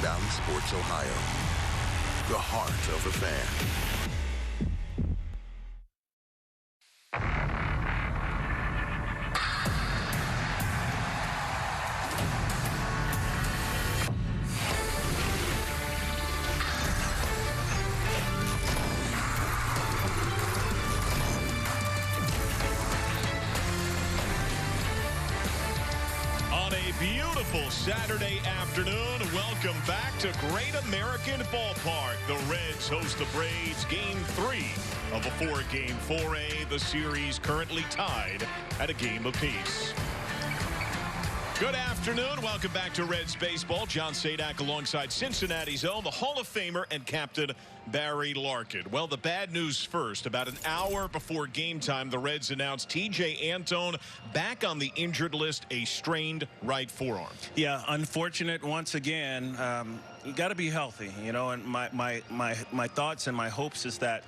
Valley Sports Ohio, the heart of a fan. Beautiful Saturday afternoon. Welcome back to Great American Ballpark. The Reds host the Braves Game 3 of a 4-game 4A. The series currently tied at a game apiece. Good afternoon. Welcome back to Reds Baseball. John Sadak alongside Cincinnati's own, the Hall of Famer and captain Barry Larkin. Well, the bad news first. About an hour before game time, the Reds announced T.J. Antone back on the injured list, a strained right forearm. Yeah, unfortunate once again. You got to be healthy, you know, and my thoughts and my hopes is that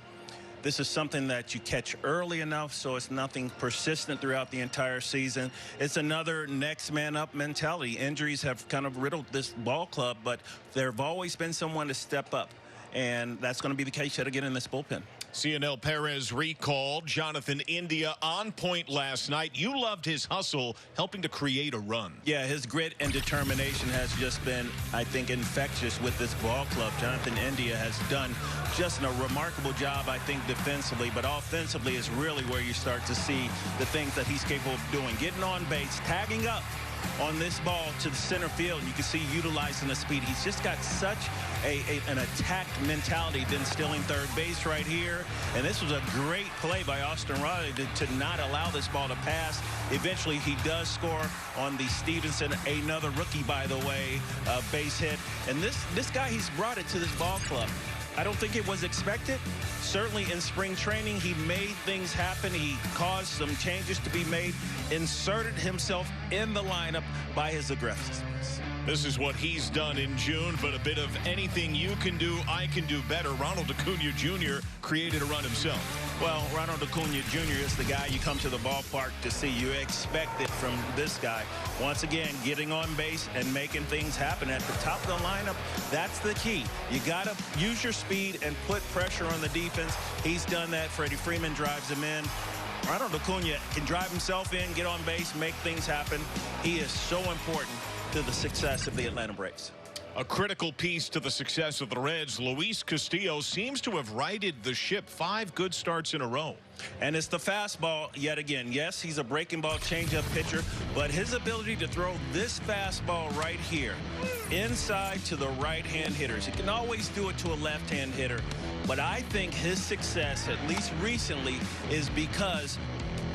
this is something that you catch early enough so it's nothing persistent throughout the entire season. It's another next man up mentality. Injuries have kind of riddled this ball club, but there have always been someone to step up, and that's going to be the case yet again in this bullpen. Cionel Perez recalled. Jonathan India on point last night. You loved his hustle, helping to create a run. Yeah, his grit and determination has just been, I think, infectious with this ball club. Jonathan India has done just a remarkable job, I think, defensively, but offensively is really where you start to see the things that he's capable of doing. Getting on base, tagging up on this ball to the center field, and you can see utilizing the speed. He's just got such an attack mentality, then stealing third base right here. And this was a great play by Austin Riley to not allow this ball to pass. Eventually, he does score on the Stevenson, another rookie, by the way, base hit. And this guy, he's brought it to this ball club. I don't think it was expected. Certainly in spring training, he made things happen. He caused some changes to be made, inserted himself in the lineup by his aggressiveness. This is what he's done in June, but a bit of anything you can do, I can do better. Ronald Acuna Jr. created a run himself. Well, Ronald Acuna Jr. is the guy you come to the ballpark to see. You expect it from this guy. Once again, getting on base and making things happen at the top of the lineup, that's the key. You got to use your speed and put pressure on the defense. He's done that. Freddie Freeman drives him in. Ronald Acuna can drive himself in, get on base, make things happen. He is so important to the success of the Atlanta Braves. A critical piece to the success of the Reds, Luis Castillo seems to have righted the ship. 5 good starts in a row. And it's the fastball yet again. Yes, he's a breaking ball changeup pitcher, but his ability to throw this fastball right here inside to the right-hand hitters. He can always do it to a left-hand hitter, but I think his success, at least recently, is because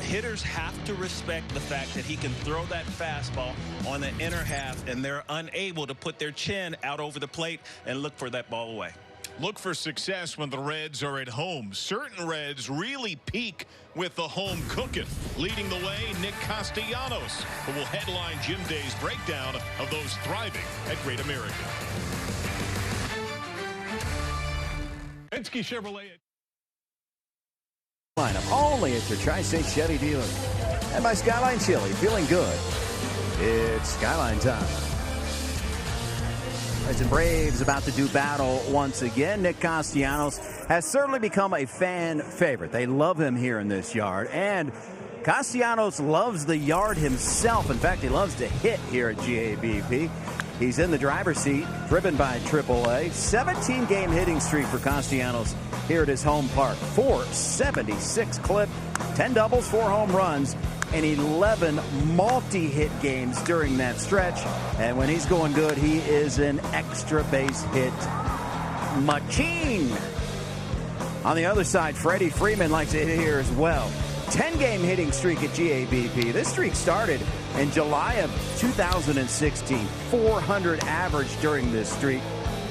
hitters have to respect the fact that he can throw that fastball on the inner half, and they're unable to put their chin out over the plate and look for that ball away. Look for success when the Reds are at home. Certain Reds really peak with the home cooking. Leading the way, Nick Castellanos, who will headline Jim Day's breakdown of those thriving at Great American. Penske Chevrolet. Lineup only at your Tri-State Chevy dealer. And by Skyline Chili, feeling good. It's Skyline time. Reds and Braves about to do battle once again. Nick Castellanos has certainly become a fan favorite. They love him here in this yard. And Castellanos loves the yard himself. In fact, he loves to hit here at GABP. He's in the driver's seat, driven by AAA. 17-game hitting streak for Castellanos here at his home park. 476 clip, 10 doubles, 4 home runs, and 11 multi-hit games during that stretch. And when he's going good, he is an extra base hit machine. On the other side, Freddie Freeman likes to hit here as well. 10-game hitting streak at GABP. This streak started in July of 2016. 400 average during this streak.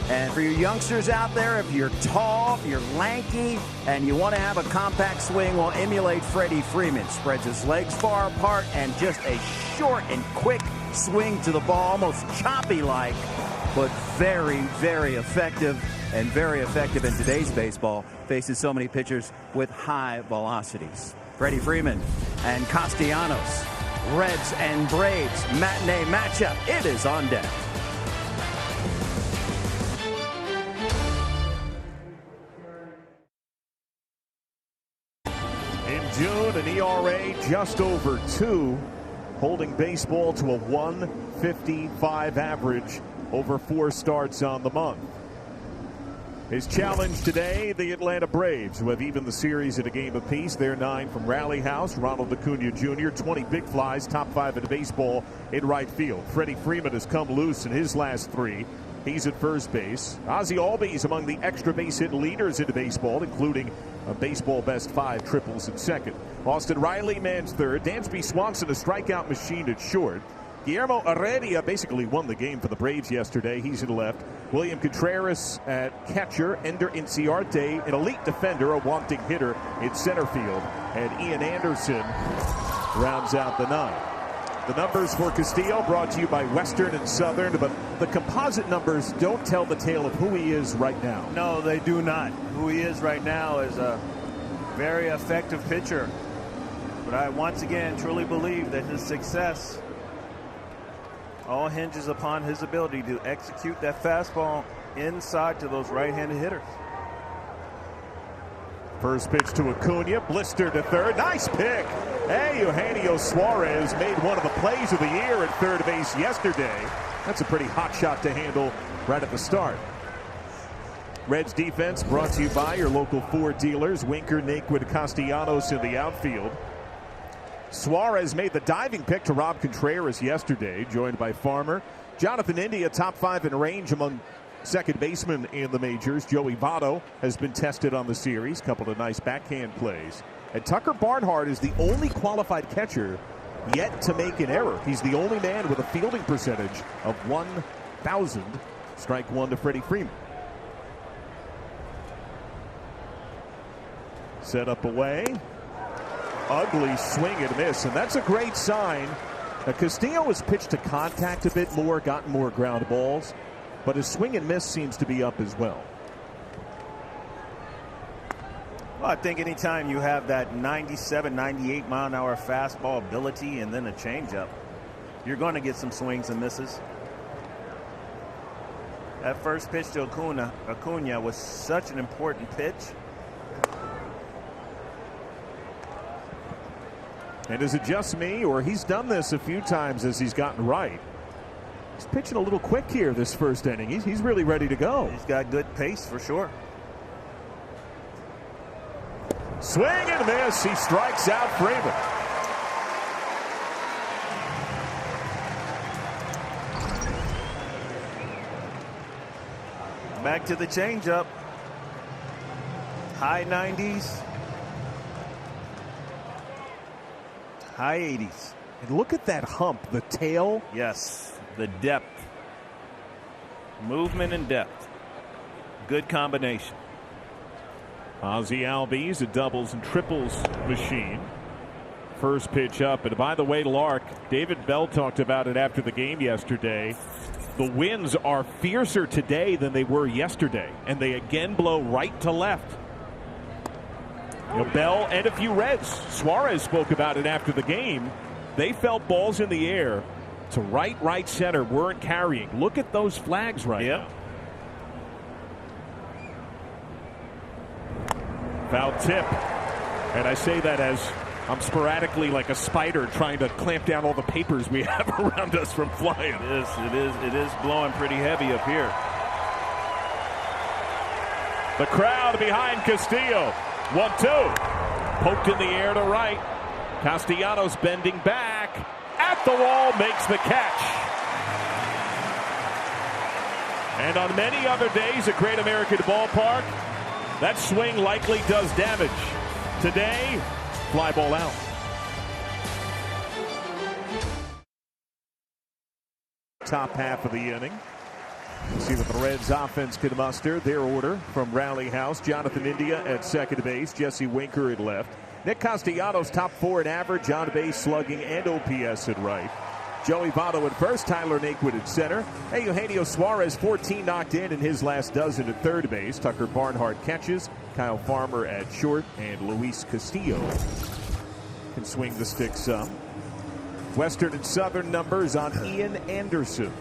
And for your youngsters out there, if you're tall, if you're lanky, and you want to have a compact swing, well, emulate Freddie Freeman. Spreads his legs far apart and just a short and quick swing to the ball, almost choppy-like, but very, very effective, and very effective in today's baseball. Faces so many pitchers with high velocities. Freddie Freeman and Castellanos, Reds and Braves matinee matchup. It is on deck. June, an ERA just over 2, holding baseball to a 1.55 average over 4 starts on the month. His challenge today, the Atlanta Braves, who have even the series at a game apiece. They're 9 from Rally House. Ronald Acuna Jr., 20 big flies, top 5 in baseball in right field. Freddie Freeman has come loose in his last 3. He's at first base. Ozzie Albies among the extra base hit leaders in baseball, including a baseball best 5 triples at second. Austin Riley mans third. Dansby Swanson, a strikeout machine at short. Guillermo Heredia basically won the game for the Braves yesterday. He's in left. William Contreras at catcher. Ender Inciarte, an elite defender, a wanting hitter in center field. And Ian Anderson rounds out the 9. The numbers for Castillo brought to you by Western and Southern, but the composite numbers don't tell the tale of who he is right now. No, they do not. Who he is right now is a very effective pitcher. But I once again truly believe that his success all hinges upon his ability to execute that fastball inside to those right-handed hitters. First pitch to Acuna, blister to third. Nice pick. Hey, Eugenio Suarez made one of the plays of the year at third base yesterday. That's a pretty hot shot to handle right at the start. Reds defense brought to you by your local Ford dealers. Winker, Naquin, Castellanos in the outfield. Suarez made the diving pick to Rob Contreras yesterday, joined by Farmer. Jonathan India, top 5 in range among second basemen in the majors. Joey Votto has been tested on the series. Couple of nice backhand plays. And Tucker Barnhart is the only qualified catcher yet to make an error. He's the only man with a fielding percentage of 1,000. Strike 1 to Freddie Freeman. Set up away. Ugly swing and miss, and that's a great sign. Castillo has pitched to contact a bit more, gotten more ground balls, but his swing and miss seems to be up as well. Well, I think anytime you have that 97, 98 mile an hour fastball ability and then a changeup, you're going to get some swings and misses. That first pitch to Acuna was such an important pitch. And is it just me, or he's done this a few times as he's gotten right? He's pitching a little quick here this first inning. He's really ready to go. He's got good pace for sure. Swing and miss. He strikes out Freeman. Back to the changeup. High 90s. High 80s. And look at that hump, the tail. Yes, the depth. Movement and depth. Good combination. Ozzie Albies, a doubles and triples machine. First pitch up. And by the way, Lark, David Bell talked about it after the game yesterday. The winds are fiercer today than they were yesterday, and they again blow right to left. Bell and a few Reds. Suarez spoke about it after the game. They felt balls in the air to right center weren't carrying. Look at those flags right now. Foul tip. And I say that as I'm sporadically like a spider trying to clamp down all the papers we have around us from flying. It is blowing pretty heavy up here. The crowd behind Castillo. 1-2. Poked in the air to right. Castellanos bending back. At the wall, makes the catch. And on many other days at Great American Ballpark, that swing likely does damage. Today, fly ball out. Top half of the inning. See what the Reds offense can muster. Their order from Rally House. Jonathan India at second base. Jesse Winker at left. Nick Castellanos top 4 in average, on base, slugging, and OPS at right. Joey Votto at first. Tyler Naquin at center. Hey, Eugenio Suarez 14 knocked in his last dozen at third base. Tucker Barnhart catches. Kyle Farmer at short. And Luis Castillo can swing the stick some. Western and Southern numbers on Ian Anderson.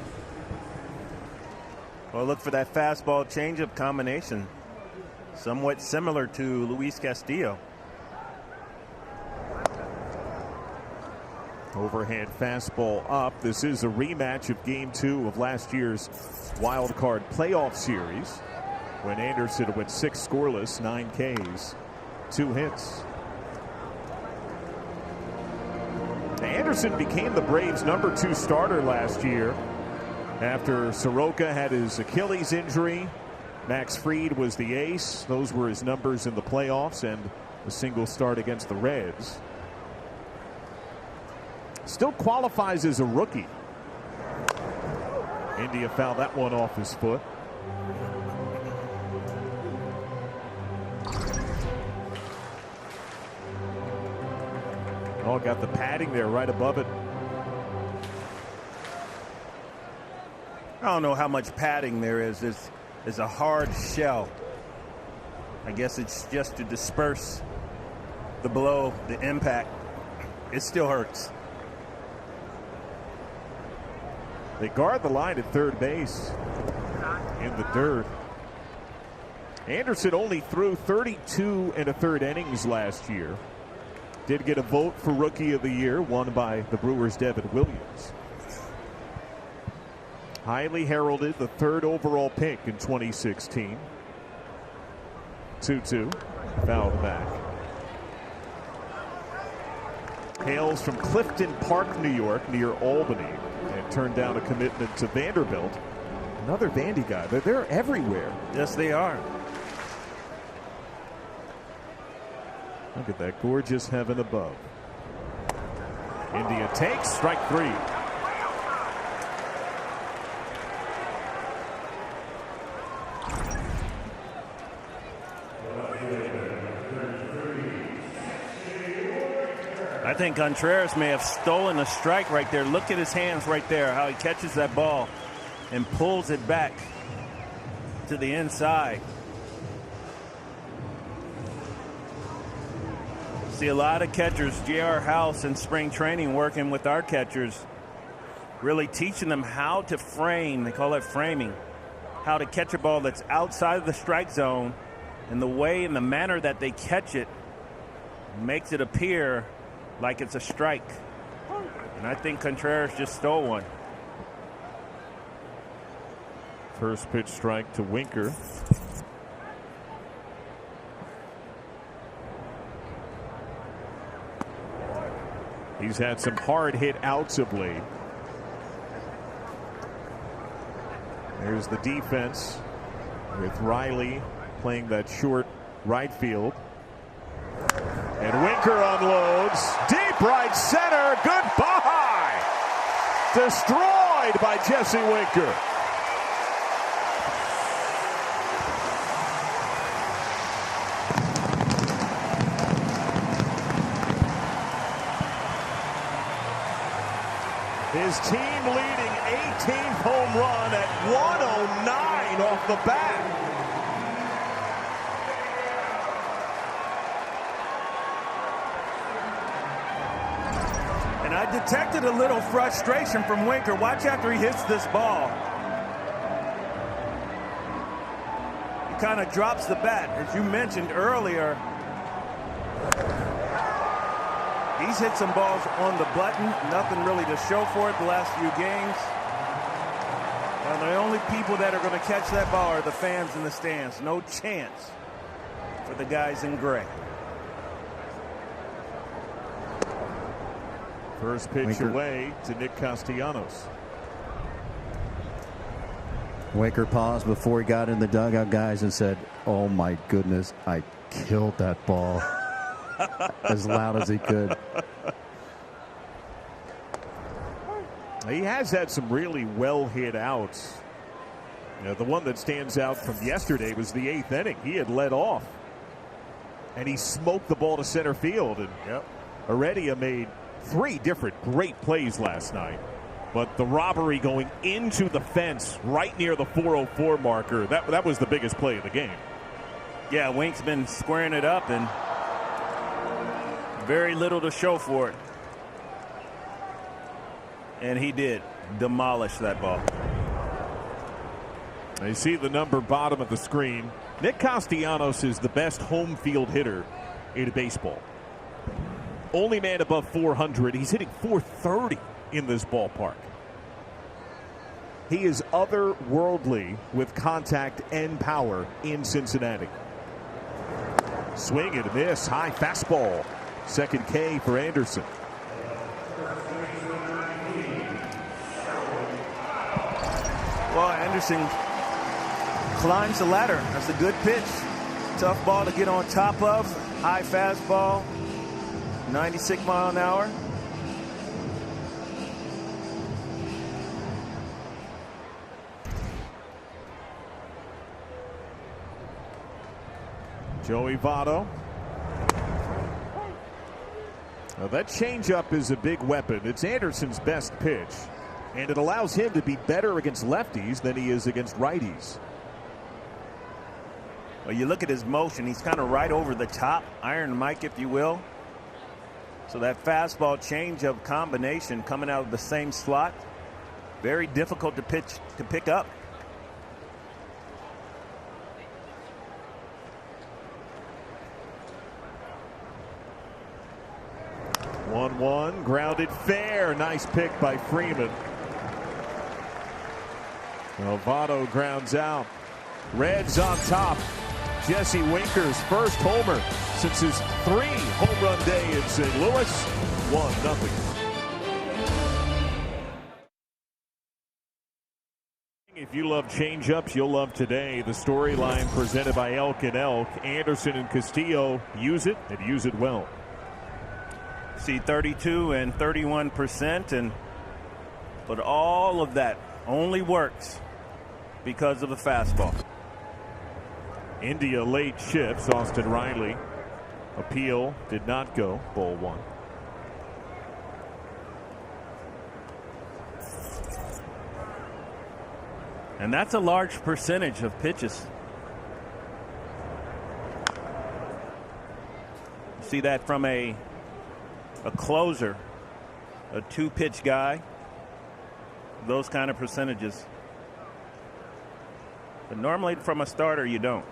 Well, look for that fastball changeup combination. Somewhat similar to Luis Castillo. Overhand fastball up. This is a rematch of Game 2 of last year's wild card playoff series when Anderson went 6 scoreless, 9 Ks, 2 hits. Anderson became the Braves' number 2 starter last year after Soroka had his Achilles injury. Max Fried was the ace. Those were his numbers in the playoffs and a single start against the Reds. Still qualifies as a rookie. India fouled that one off his foot. Oh, got the padding there right above it. I don't know how much padding there is. It's a hard shell. I guess it's just to disperse the blow, the impact. It still hurts. They guard the line at third base in the dirt. Anderson only threw 32 1/3 innings last year. Did get a vote for Rookie of the Year, won by the Brewers' Devin Williams. Highly heralded, the 3rd overall pick in 2016. 2-2, fouled back. Hails from Clifton Park, New York, near Albany, and turned down a commitment to Vanderbilt. Another Vandy guy. They're everywhere. Yes, they are. Look at that gorgeous heaven above. India takes strike 3. I think Contreras may have stolen a strike right there. Look at his hands right there, how he catches that ball and pulls it back to the inside. See a lot of catchers, J.R. House in spring training working with our catchers, really teaching them how to frame, they call it framing, how to catch a ball that's outside of the strike zone, and the way and the manner that they catch it makes it appear like it's a strike. And I think Contreras just stole one. First pitch strike to Winker. He's had some hard hit outs of late. There's the defense with Riley playing that short right field. And Winker unloads. Deep right center. Goodbye. Destroyed by Jesse Winker. His team leading 18th home run at 109 off the bat. And I detected a little frustration from Winker. Watch after he hits this ball. He kind of drops the bat. As you mentioned earlier, he's hit some balls on the button. Nothing really to show for it the last few games. Well, the only people that are going to catch that ball are the fans in the stands. No chance for the guys in gray. First pitch Winker away to Nick Castellanos. Winker paused before he got in the dugout, guys, and said, "Oh my goodness, I killed that ball." As loud as he could. He has had some really well hit outs. You know, the one that stands out from yesterday was the 8th inning. He had led off and he smoked the ball to center field, and Heredia made 3 different great plays last night. But the robbery going into the fence right near the 404 marker, that was the biggest play of the game. Yeah, Wink's been squaring it up and very little to show for it. And he did demolish that ball. You see the number bottom of the screen. Nick Castellanos is the best home field hitter in baseball. only man above 400. He's hitting 430 in this ballpark. He is otherworldly with contact and power in Cincinnati. Swing and a miss. High fastball. Second K for Anderson. Well, Anderson climbs the ladder. That's a good pitch. Tough ball to get on top of. High fastball. 96 mile an hour. Joey Votto. Now that changeup is a big weapon. It's Anderson's best pitch, and it allows him to be better against lefties than he is against righties. Well, you look at his motion, he's kind of right over the top, Iron Mike, if you will. So that fastball changeup combination coming out of the same slot, very difficult to pick up. 1-1, grounded fair. Nice pick by Freeman. Votto grounds out. Reds on top. Jesse Winker's first homer since his 3 home run day in St. Louis. 1-0. If you love changeups, you'll love today. The storyline presented by Elk and Elk. Anderson and Castillo use it and use it well. See 32 and 31%, but all of that only works because of the fastball. India late shifts. Austin Riley. Appeal did not go. Ball 1. And that's a large percentage of pitches. See that from a closer, a 2-pitch guy, those kind of percentages. But normally from a starter, you don't.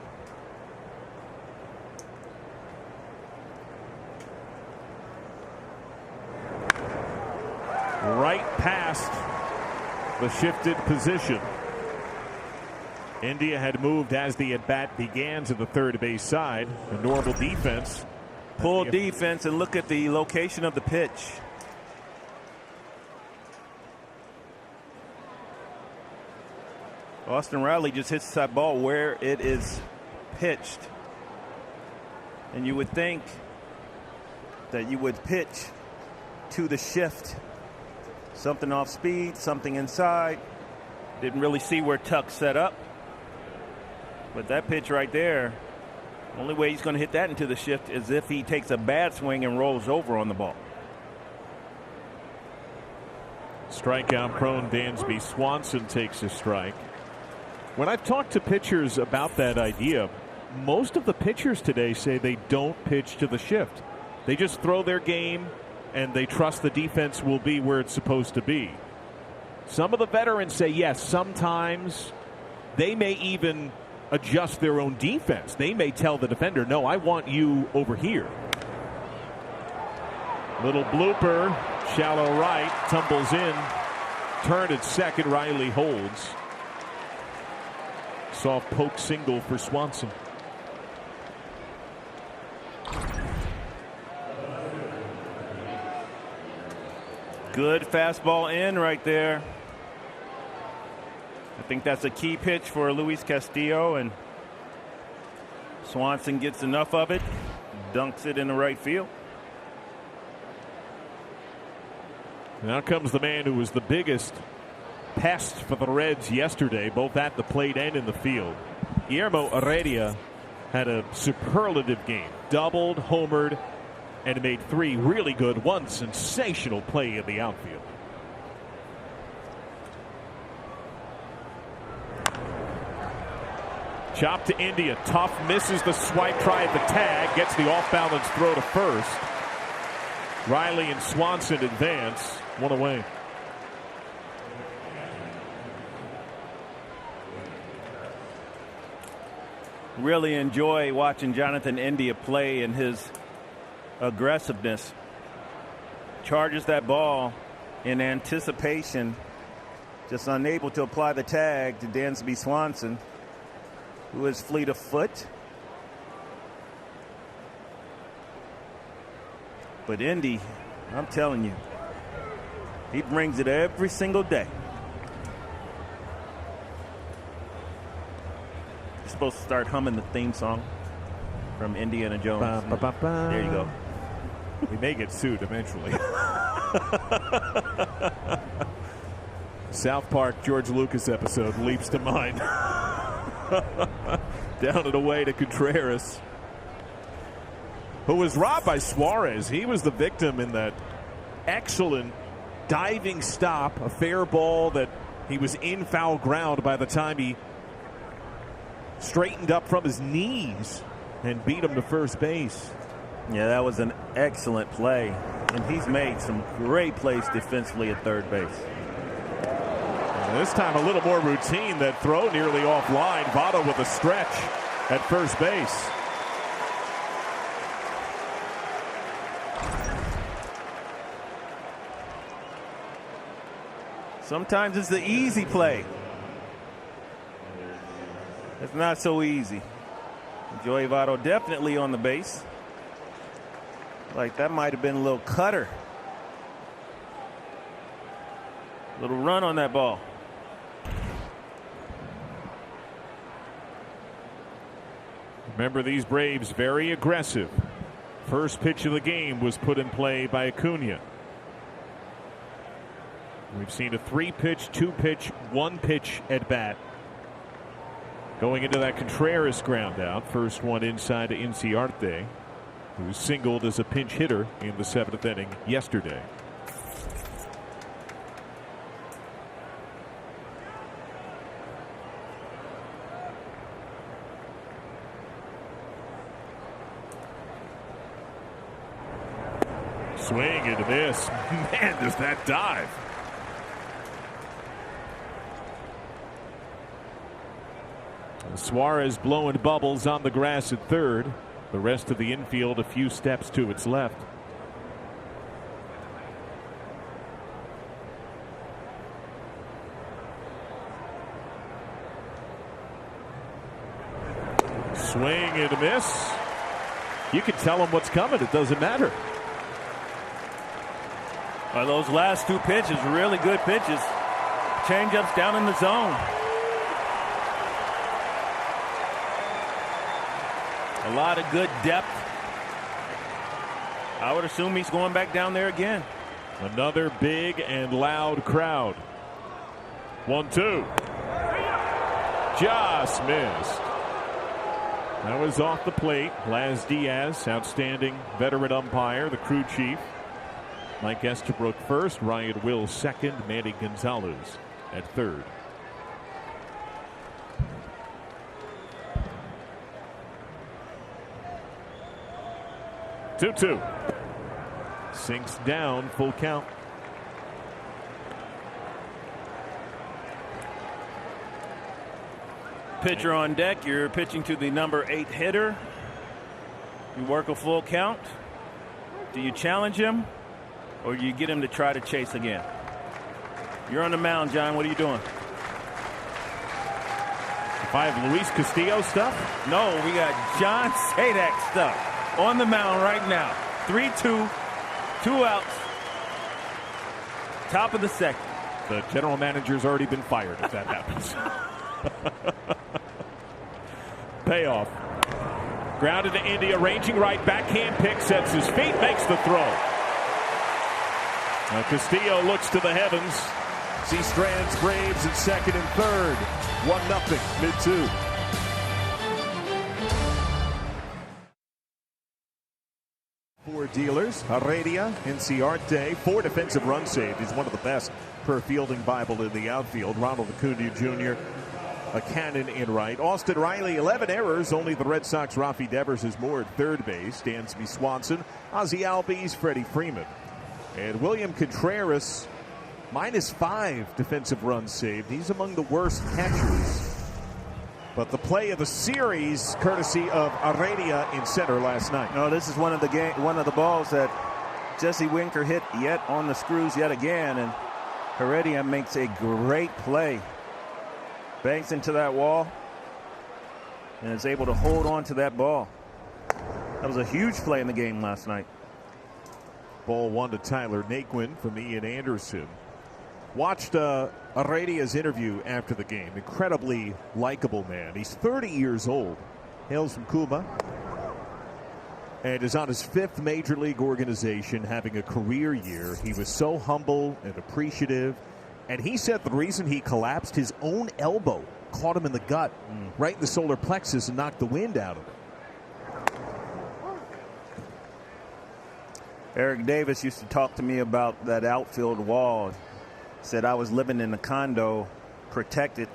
Right past the shifted position. India had moved as the at-bat began to the third base side. A normal defense. Pull defense and look at the location of the pitch. Austin Riley just hits that ball where it is pitched. And you would think that you would pitch to the shift. Something off speed, something inside. Didn't really see where Tuck set up. But that pitch right there, only way he's going to hit that into the shift is if he takes a bad swing and rolls over on the ball. Strikeout prone Dansby Swanson takes a strike. When I've talked to pitchers about that idea, most of the pitchers today say they don't pitch to the shift. They just throw their game and they trust the defense will be where it's supposed to be. Some of the veterans say yes, sometimes they may even adjust their own defense. They may tell the defender, no, I want you over here. Little blooper, shallow right, tumbles in. Turn at second, Riley holds. Soft poke single for Swanson. Good fastball in right there. I think that's a key pitch for Luis Castillo, and Swanson gets enough of it, dunks it in the right field. Now comes the man who was the biggest pest for the Reds yesterday, both at the plate and in the field. Guillermo Heredia had a superlative game. Doubled, homered, and made 3 really good, 1 sensational play in the outfield. Chop to India. Tough misses the swipe, try at the tag, gets the off-balance throw to first. Riley and Swanson advance, 1 away. Really enjoy watching Jonathan India play and his aggressiveness. charges that ball in anticipation, just unable to apply the tag to Dansby Swanson, who is fleet of foot. But Indy, I'm telling you, he brings it every single day. You're supposed to start humming the theme song from Indiana Jones. Ba, ba, ba, ba. There you go. We may get sued eventually. South Park George Lucas episode leaps to mind. Down and away to Contreras, who was robbed by Suarez. He was the victim in that excellent diving stop, a fair ball that he was in foul ground by the time he straightened up from his knees and beat him to first base. Yeah, that was an excellent play, and he's made some great plays defensively at third base. And this time a little more routine. That throw nearly offline. Votto with a stretch at first base. Sometimes it's the easy play. It's not so easy. Joey Votto definitely on the base. Like that might have been a little cutter. Little run on that ball. Remember, these Braves very aggressive. First pitch of the game was put in play by Acuna. We've seen a 3-pitch, 2-pitch, 1-pitch at bat. Going into that Contreras ground out. First one inside to Inciarte, who singled as a pinch hitter in the 7th inning yesterday. Swing and a miss. Man, does that dive. Suarez blowing bubbles on the grass at third. The rest of the infield a few steps to its left. Swing and a miss. You can tell him what's coming. It doesn't matter. Well, those last 2 pitches, really good pitches. Changeups down in the zone. A lot of good depth. I would assume he's going back down there again. Another big and loud crowd. 1-2. Just missed. That was off the plate. Laz Diaz, outstanding veteran umpire, the crew chief. Mike Estabrook first, Ryan Wills second, Manny Gonzalez at third. Two. Sinks down, full count. Pitcher on deck. You're pitching to the number 8 hitter. You work a full count. Do you challenge him, or do you get him to try to chase again? You're on the mound, John. What are you doing? If I have Luis Castillo stuff? No, we got John Sadak stuff. On the mound right now. 3-2, 2 outs. Top of the second. The general manager's already been fired if that happens. Payoff. Grounded to India, ranging right, backhand pick, sets his feet, makes the throw. Now Castillo looks to the heavens. See Strands, Braves in second and third. 1-0, mid-2. Four dealers, Heredia, Inciarte, 4 defensive runs saved. He's one of the best per fielding Bible in the outfield. Ronald Acuna Jr., a cannon in right. Austin Riley, 11 errors. Only the Red Sox, Rafi Devers, is more at third base. Dansby Swanson, Ozzie Albies, Freddie Freeman. And William Contreras, -5 defensive runs saved. He's among the worst catchers. But the play of the series, courtesy of Heredia in center last night. No, this is one of the balls that Jesse Winker hit yet on the screws yet again, and Heredia makes a great play. Bangs into that wall and is able to hold on to that ball. That was a huge play in the game last night. Ball one to Tyler Naquin from Ian Anderson. Watched Heredia's interview after the game. Incredibly likable man. He's 30 years old. Hails from Cuba. And is on his 5th major league organization, having a career year. He was so humble and appreciative. And he said the reason he collapsed, his own elbow caught him in the gut, right in the solar plexus, and knocked the wind out of him. Eric Davis used to talk to me about that outfield wall. Said I was living in a condo, protected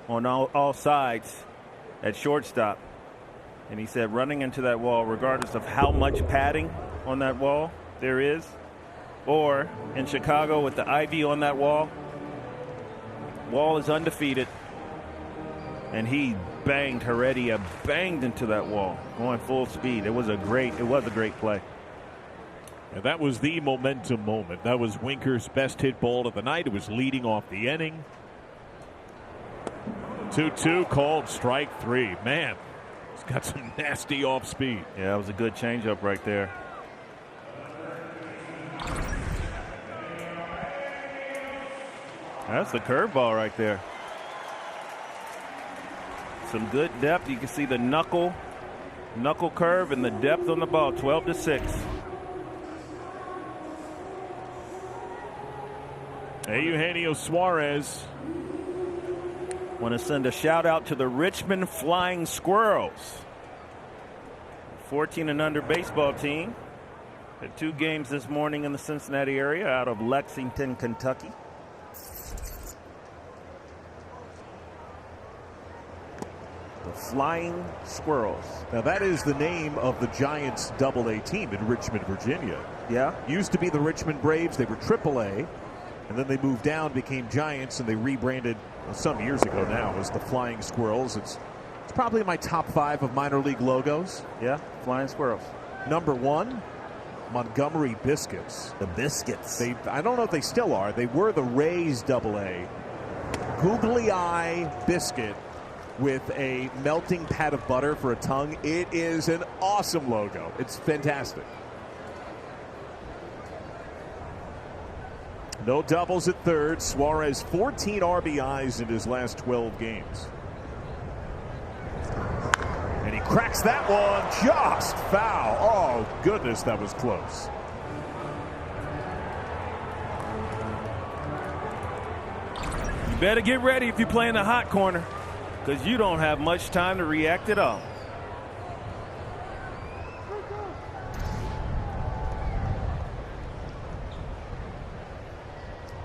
on all sides at shortstop. And he said running into that wall, regardless of how much padding on that wall there is, or in Chicago with the ivy on that wall is undefeated. And he banged Heredia, banged into that wall, going full speed. It was a great play. And that was the momentum moment. That was Winker's best hit ball of the night. It was leading off the inning. 2-2 called strike 3. Man, he's got some nasty off speed. Yeah, it was a good changeup right there. That's the curveball right there. Some good depth. You can see the knuckle curve and the depth on the ball. 12-6. Eugenio Suarez. Want to send a shout out to the Richmond Flying Squirrels. 14 and under baseball team. Had 2 games this morning in the Cincinnati area out of Lexington, Kentucky. The Flying Squirrels. Now that is the name of the Giants AA team in Richmond, Virginia. Yeah. Used to be the Richmond Braves. They were AAA. And then they moved down, became Giants, and they rebranded some years ago now as the Flying Squirrels. It's probably my top 5 of minor league logos. Yeah, Flying Squirrels. Number 1, Montgomery Biscuits. The Biscuits. I don't know if they still are. They were the Rays AA. Googly eye biscuit with a melting pat of butter for a tongue. It is an awesome logo. It's fantastic. No doubles at third. Suarez 14 RBIs in his last 12 games. And he cracks that one just foul. Oh, goodness, that was close. You better get ready if you play in the hot corner, because you don't have much time to react at all.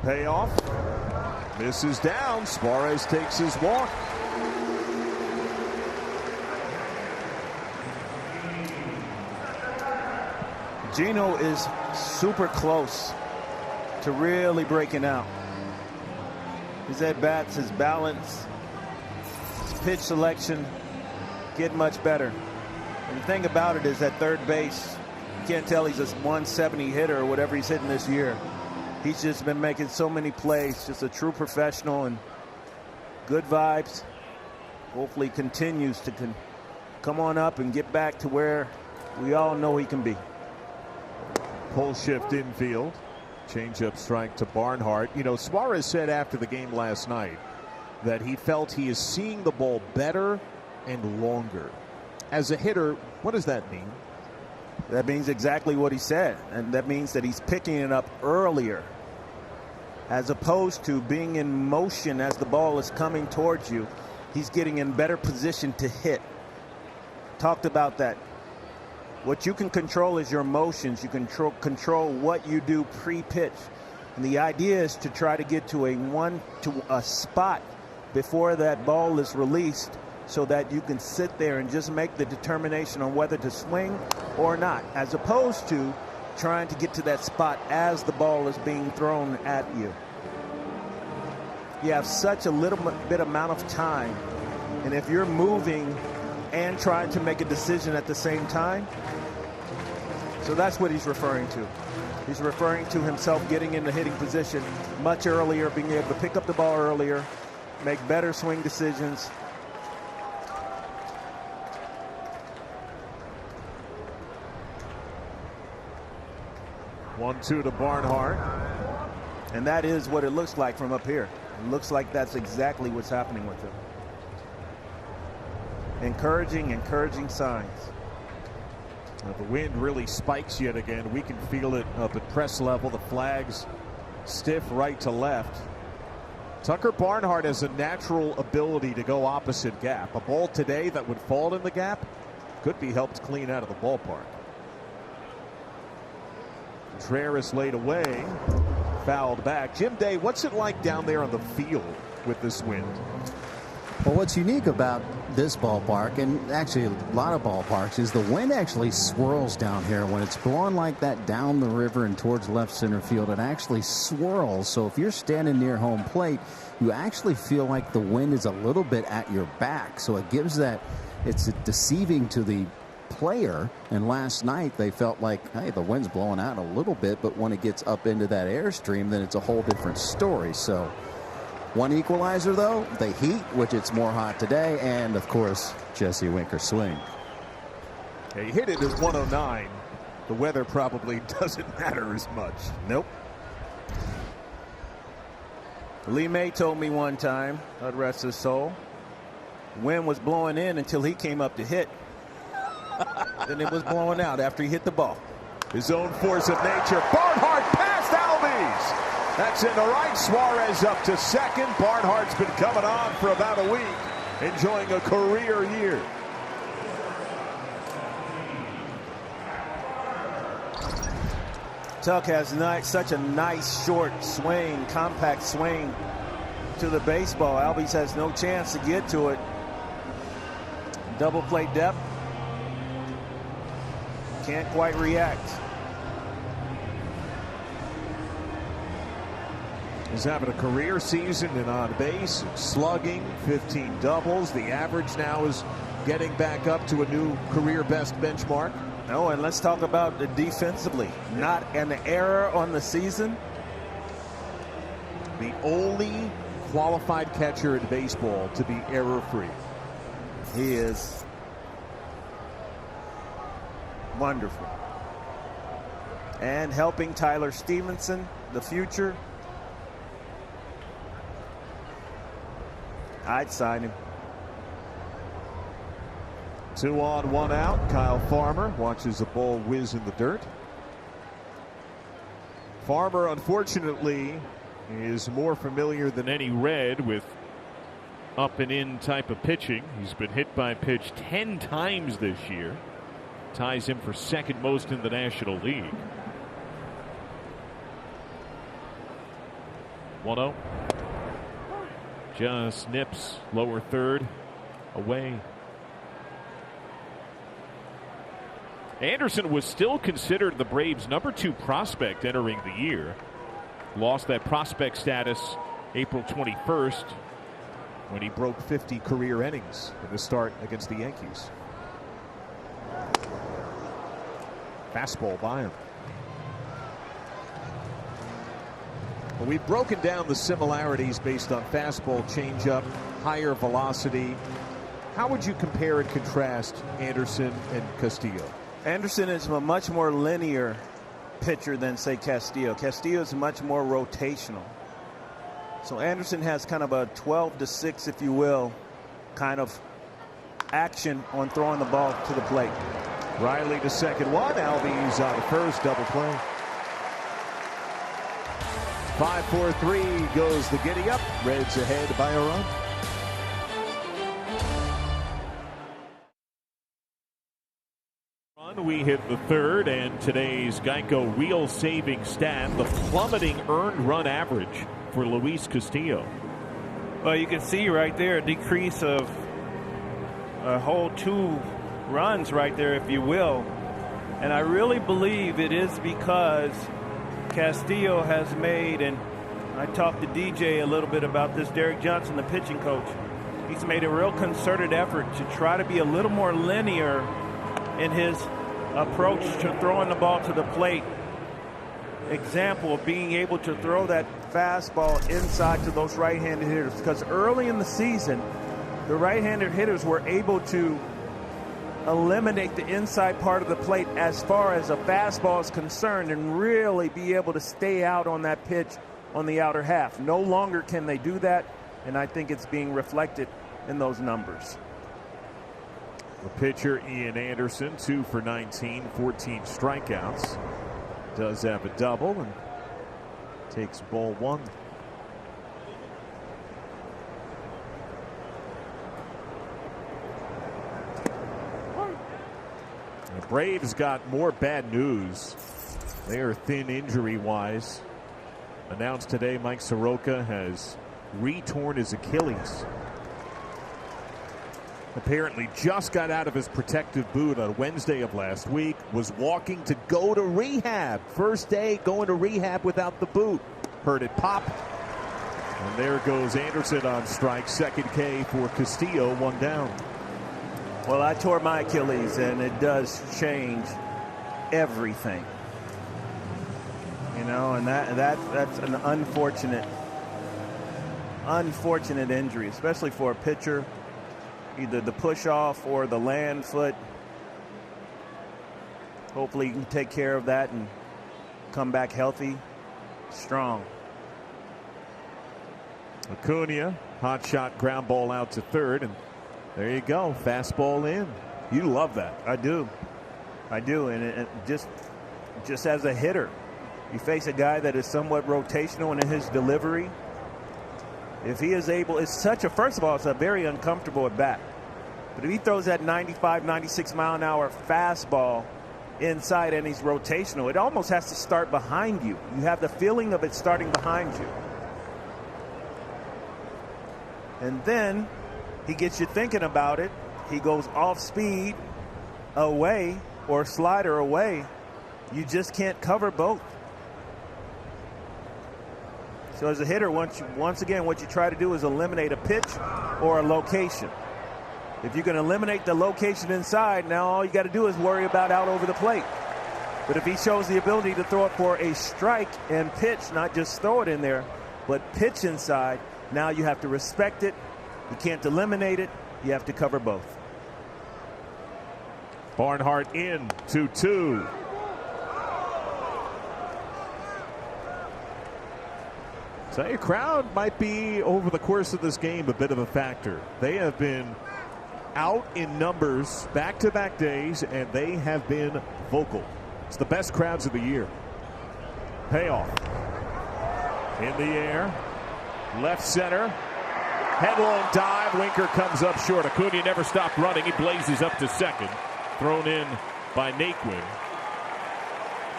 Payoff. Misses down. Suarez takes his walk. Gino is super close to really breaking out. His at-bats, his balance, his pitch selection get much better. And the thing about it is at third base, you can't tell he's a 170 hitter or whatever he's hitting this year. He's just been making so many plays, just a true professional, and good vibes. Hopefully continues to come on up and get back to where we all know he can be. Pull shift infield. Changeup strike to Barnhart. You know, Suarez said after the game last night that he felt he is seeing the ball better and longer. As a hitter, what does that mean? That means exactly what he said, and that means that he's picking it up earlier, as opposed to being in motion as the ball is coming towards you. He's getting in better position to hit. Talked about that. What you can control is your motions. You can control what you do pre-pitch. And the idea is to try to get to a spot before that ball is released, so that you can sit there and just make the determination on whether to swing or not, as opposed to trying to get to that spot as the ball is being thrown at you. You have such a little bit amount of time, and if you're moving and trying to make a decision at the same time, so that's what he's referring to. He's referring to himself getting in the hitting position much earlier, being able to pick up the ball earlier, make better swing decisions. One-two to Barnhart. And that is what it looks like from up here. It looks like that's exactly what's happening with him. Encouraging signs. The wind really spikes yet again. We can feel it up at press level. The flags stiff right to left. Tucker Barnhart has a natural ability to go opposite gap. A ball today that would fall in the gap could be helped clean out of the ballpark. Contreras laid away, fouled back. Jim Day, what's it like down there on the field with this wind? Well, what's unique about this ballpark, and actually a lot of ballparks, is the wind actually swirls down here. When it's blowing like that down the river and towards left center field, it actually swirls. So if you're standing near home plate, you actually feel like the wind is a little bit at your back. So it gives that, it's deceiving to the player. And last night they felt like, hey, the wind's blowing out a little bit, but when it gets up into that airstream, then it's a whole different story. So one equalizer, though, the heat, which it's more hot today, and of course Jesse Winker's swing. He hit it at 109. The weather probably doesn't matter as much. Nope. Lee May told me one time, God rest his soul, wind was blowing in until he came up to hit. Then it was blowing out after he hit the ball. His own force of nature. Barnhart past Albies. That's in the right. Suarez up to second. Barnhart's been coming on for about a week, enjoying a career year. Tuck has such a nice short swing, compact swing to the baseball. Albies has no chance to get to it. Double play depth. Can't quite react. He's having a career season in on base, slugging, 15 doubles. The average now is getting back up to a new career best benchmark. Oh, and let's talk about the defensively. Not an error on the season. The only qualified catcher in baseball to be error-free. He is wonderful. And helping Tyler Stevenson, the future. I'd sign him. 2 on, 1 out. Kyle Farmer watches the ball whiz in the dirt. Farmer, unfortunately, is more familiar than any Red with up and in type of pitching. He's been hit by a pitch 10 times this year. Ties him for second most in the National League. 1-0. Just nips lower third away. Anderson was still considered the Braves' #2 prospect entering the year. Lost that prospect status April 21st when he broke 50 career innings in the start against the Yankees. Fastball by him. Well, we've broken down the similarities based on fastball, changeup, higher velocity. How would you compare and contrast Anderson and Castillo? Anderson is a much more linear pitcher than, say, Castillo. Castillo is much more rotational. So Anderson has kind of a 12-6, if you will, kind of action on throwing the ball to the plate. Riley to second, 1. Albies on the first, double play. 5-4-3 goes the giddy up. Reds ahead by a run. We hit the third, and today's Geico real saving stat, the plummeting earned run average for Luis Castillo. Well, you can see right there a decrease of a whole 2 runs right there, if you will. And I really believe it is because Castillo has made, and I talked to DJ a little bit about this, Derek Johnson, the pitching coach. He's made a real concerted effort to try to be a little more linear in his approach to throwing the ball to the plate. example of being able to throw that fastball inside to those right-handed hitters, because early in the season, the right-handed hitters were able to eliminate the inside part of the plate as far as a fastball is concerned and really be able to stay out on that pitch on the outer half. No longer can they do that, and I think it's being reflected in those numbers. The pitcher, Ian Anderson, 2 for 19, 14 strikeouts. Does have a double and takes ball 1. The Braves got more bad news. They are thin injury-wise. Announced today Mike Soroka has re-torn his Achilles. Apparently just got out of his protective boot on Wednesday of last week. Was walking to go to rehab. First day going to rehab without the boot. Heard it pop. And there goes Anderson on strike. Second K for Castillo, 1 down. Well, I tore my Achilles, and it does change everything. You know, and that's an unfortunate injury, especially for a pitcher. Either the push off or the land foot. Hopefully, you can take care of that and come back healthy, strong. Acuna, hot shot, ground ball out to third, and there you go, fastball in. You love that. I do, and it just as a hitter, you face a guy that is somewhat rotational in his delivery. If he is able, first of all, it's a very uncomfortable at bat. But if he throws that 95, 96 mile an hour fastball inside and he's rotational, it almost has to start behind you. You have the feeling of it starting behind you. And then he gets you thinking about it. He goes off speed away or slider away. You just can't cover both. So as a hitter, once again, what you try to do is eliminate a pitch or a location. If you can eliminate the location inside, now all you got to do is worry about out over the plate. But if he shows the ability to throw it for a strike and pitch, not just throw it in there, but pitch inside, now you have to respect it. You can't eliminate it. You have to cover both. Barnhart in, 2-2. So your crowd might be, over the course of this game, a bit of a factor. They have been out in numbers back-to-back days, and they have been vocal. It's the best crowds of the year. Payoff. In the air. Left center. Headlong dive. Winker comes up short. Acuna never stopped running. He blazes up to second. Thrown in by Naquin.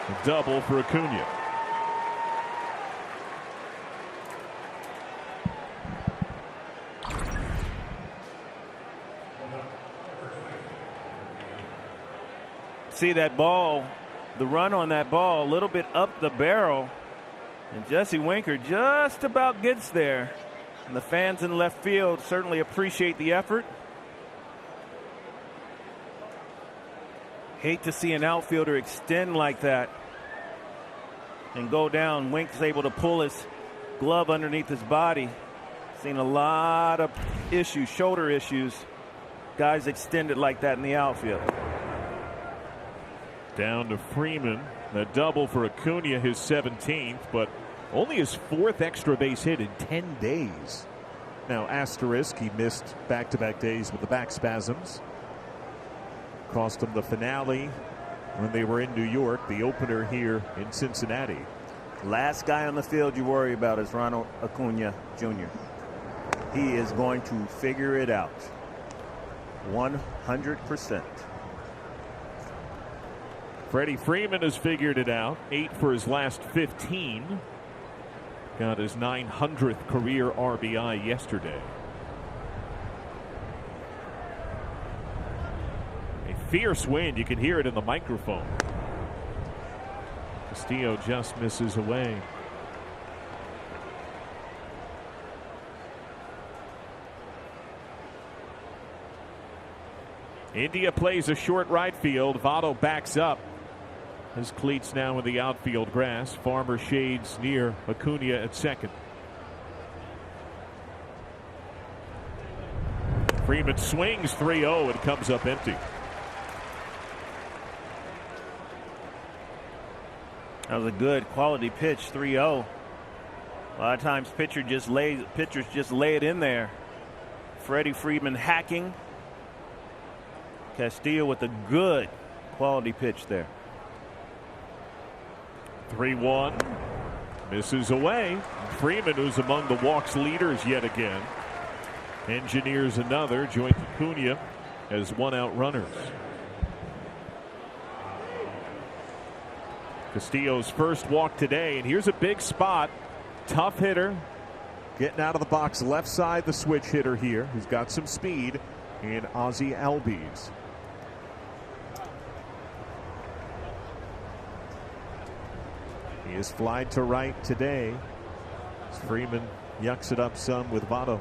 A double for Acuna. See that ball, the run on that ball, a little bit up the barrel, and Jesse Winker just about gets there. And the fans in left field certainly appreciate the effort. Hate to see an outfielder extend like that and go down. Wink's able to pull his glove underneath his body. Seen a lot of issues, shoulder issues, guys extended like that in the outfield. Down to Freeman. A double for Acuna, his 17th, but only his 4th extra base hit in 10 days. Now, asterisk, he missed back-to-back days with the back spasms. Cost him the finale when they were in New York, the opener here in Cincinnati. Last guy on the field you worry about is Ronald Acuna Jr. He is going to figure it out 100%. Freddie Freeman has figured it out. 8 for his last 15. Got his 900th career RBI yesterday. A fierce wind. You can hear it in the microphone. Castillo just misses away. India plays a short right field. Votto backs up. His cleats now in the outfield grass. Farmer shades near Acuna at second. Freeman swings 3-0 and comes up empty. That was a good quality pitch, 3-0. A lot of times pitchers just lay it in there. Freddie Freeman hacking. Castillo with a good quality pitch there. 3-1. Misses away. Freeman, who's among the walks leaders yet again, engineers another. Joins Acuna as one-out runners. Castillo's first walk today, and here's a big spot. Tough hitter. Getting out of the box left side, the switch hitter here, who's got some speed, in Ozzie Albies. He is flied to right today. Freeman yucks it up some with Votto.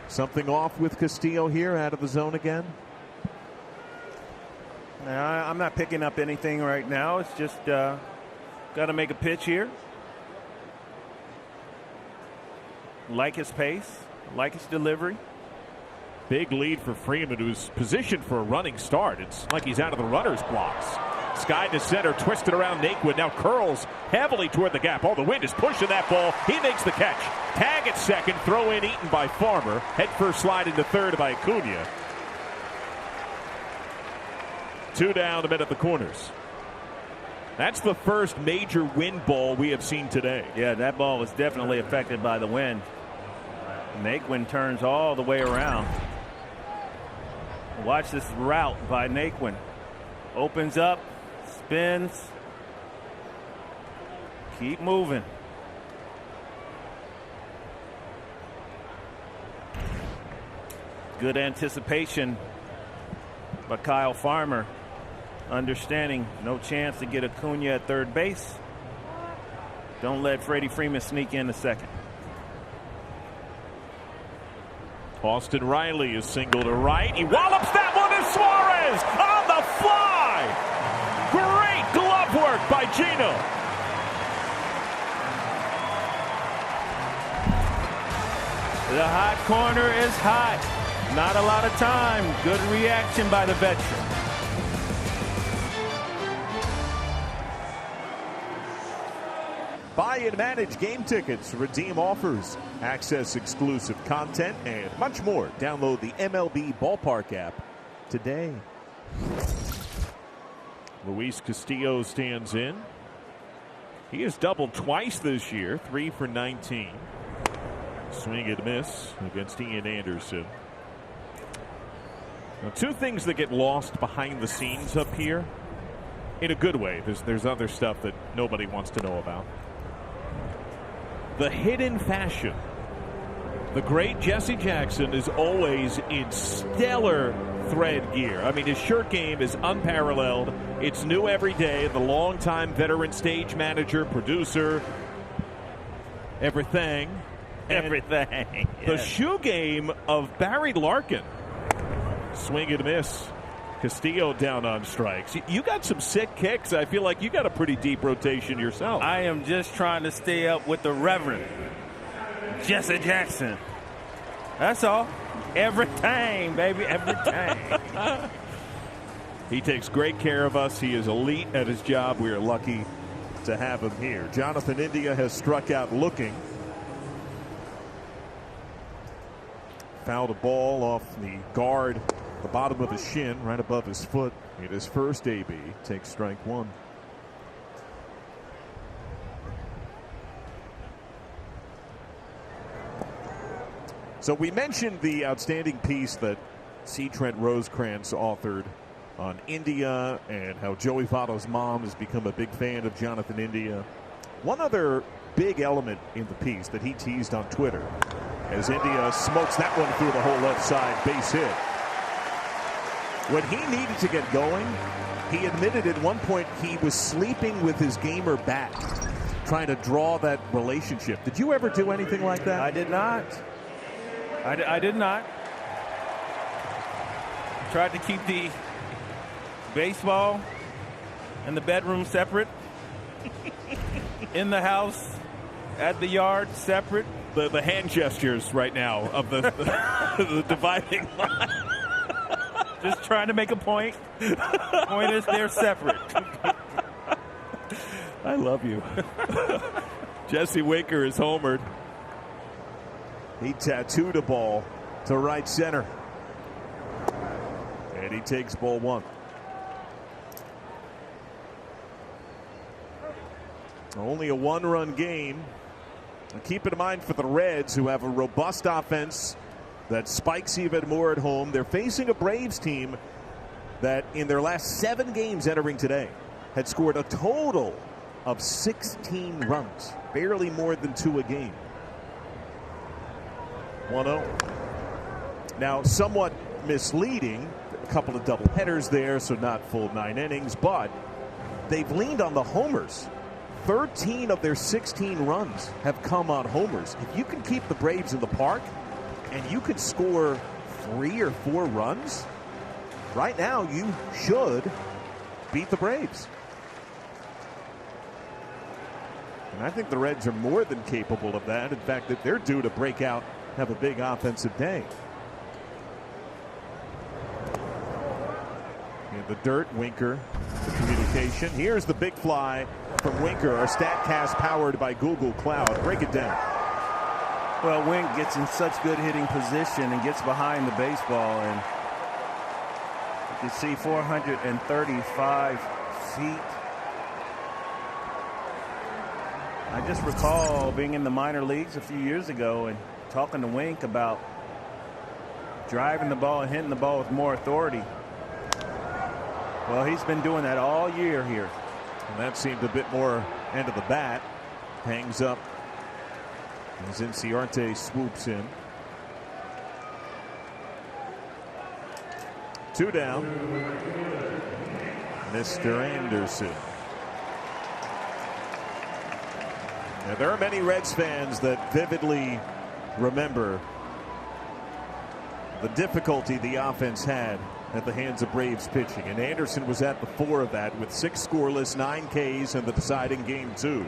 Something off with Castillo here, out of the zone again? I'm not picking up anything right now. It's just got to make a pitch here. Like his pace, like his delivery. Big lead for Freeman, who's positioned for a running start. It's like he's out of the runner's blocks. Sky to center, twisted around Naquin, now curls heavily toward the gap. The wind is pushing that ball. He makes the catch. Tag at second, throw in eaten by Farmer. Head first slide into third by Acuna. 2 down to men at the corners. That's the first major wind ball we have seen today. Yeah, that ball was definitely affected by the wind. Naquin turns all the way around. Watch this route by Naquin. Opens up, spins. Keep moving. Good anticipation by Kyle Farmer. Understanding no chance to get Acuna at third base. Don't let Freddie Freeman sneak in a second. Austin Riley is single to right. He wallops that one to Suarez on the fly. Great glove work by Gino. The hot corner is hot. Not a lot of time. Good reaction by the veteran. Buy and manage game tickets, redeem offers, access exclusive content, and much more. Download the MLB Ballpark app today. Luis Castillo stands in. He has doubled twice this year, 3 for 19. Swing and miss against Ian Anderson. Now, 2 things that get lost behind the scenes up here, in a good way. There's other stuff that nobody wants to know about. The hidden fashion. The great Jesse Jackson is always in stellar thread gear. I mean, his shirt game is unparalleled. It's new every day. The longtime veteran stage manager, producer, everything. Everything. The shoe game of Barry Larkin. Swing and miss. Castillo down on strikes. You got some sick kicks. I feel like you got a pretty deep rotation yourself. I am just trying to stay up with the Reverend Jesse Jackson. That's all. Every time, baby. Every time. He takes great care of us. He is elite at his job. We are lucky to have him here. Jonathan India has struck out looking. Fouled a ball off the guard, the bottom of his shin, right above his foot. In his first AB, takes strike 1. So we mentioned the outstanding piece that C. Trent Rosecrans authored on India and how Joey Votto's mom has become a big fan of Jonathan India. One other big element in the piece that he teased on Twitter, as India smokes that one through the whole left side, base hit. When he needed to get going, he admitted at one point he was sleeping with his gamer bat. trying to draw that relationship. Did you ever do anything like that? I did not. I did not. Tried to keep the baseball and the bedroom separate. In the house, at the yard, separate. The hand gestures right now of the dividing line. Just trying to make a point. Point is they're separate. I love you. Jesse Winker is homered. He tattooed a ball to right center. And he takes ball one. Only a one-run game. And keep in mind for the Reds, who have a robust offense that spikes even more at home, they're facing a Braves team that in their last 7 games entering today had scored a total of 16 runs, barely more than 2 a game. 1-0. Now, somewhat misleading, a couple of doubleheaders there, so not full 9 innings, but they've leaned on the homers. 13 of their 16 runs have come on homers. If you can keep the Braves in the park and you can score 3 or 4 runs, right now you should beat the Braves. And I think the Reds are more than capable of that. In fact, that they're due to break out, have a big offensive day. In the dirt, Winker, the communication. Here's the big fly from Winker, our StatCast powered by Google Cloud. Break it down. Well, Wink gets in such good hitting position and gets behind the baseball, and you can see 435 feet. I just recall being in the minor leagues a few years ago and talking to Wink about driving the ball and hitting the ball with more authority. Well, he's been doing that all year here. And that seemed a bit more end of the bat. Hangs up as Cincinnati swoops in. 2 down. Mr. Anderson. Now, there are many Reds fans that vividly remember the difficulty the offense had at the hands of Braves pitching, and Anderson was at the fore of that with 6 scoreless, 9 Ks in the deciding game 2.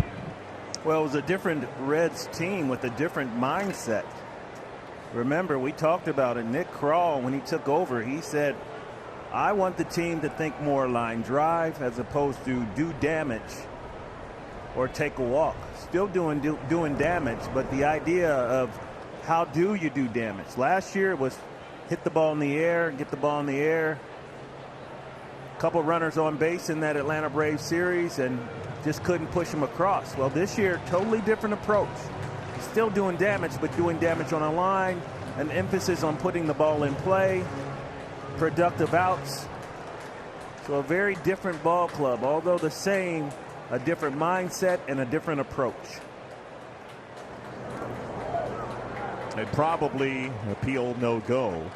Well, it was a different Reds team with a different mindset. Remember, we talked about it. Nick Krall, when he took over, he said, I want the team to think more line drive as opposed to do damage or take a walk. Still doing damage, but the idea of how do you do damage? Last year it was hit the ball in the air, get the ball in the air. A couple runners on base in that Atlanta Braves series and just couldn't push them across. Well, this year, totally different approach. Still doing damage, but doing damage on a line, an emphasis on putting the ball in play, productive outs. So a very different ball club, although the same, a different mindset and a different approach. And probably appeal no-go.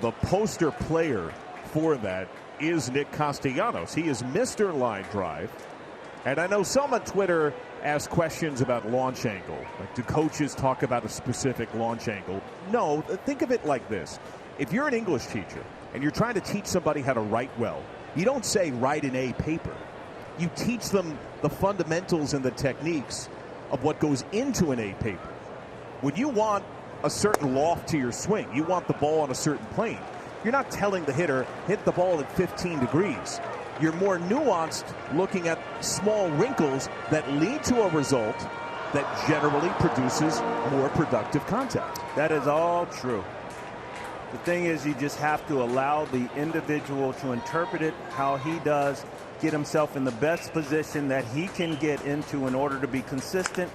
The poster player for that is Nick Castellanos. He is Mr. Line Drive. And I know some on Twitter ask questions about launch angle. Like, do coaches talk about a specific launch angle? No, think of it like this. If you're an English teacher and you're trying to teach somebody how to write well, you don't say write in A paper. You teach them the fundamentals and the techniques of what goes into an A paper. When you want a certain loft to your swing, you want the ball on a certain plane, you're not telling the hitter, hit the ball at 15 degrees. You're more nuanced, looking at small wrinkles that lead to a result that generally produces more productive contact. That is all true. The thing is, you just have to allow the individual to interpret it how he does, get himself in the best position that he can get into in order to be consistent,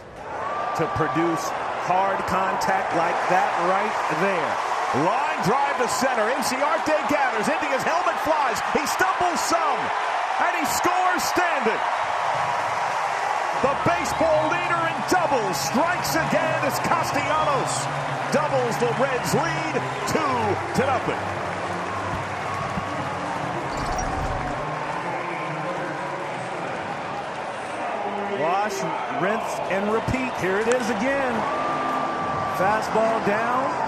to produce hard contact like that right there. Line drive to center. Inciarte gathers. India's helmet flies. He stumbles some, and he scores standing. The baseball leader in doubles strikes again as Castellanos doubles the Reds' lead 2-0. wash, rinse, and repeat. Here it is again. Fastball down.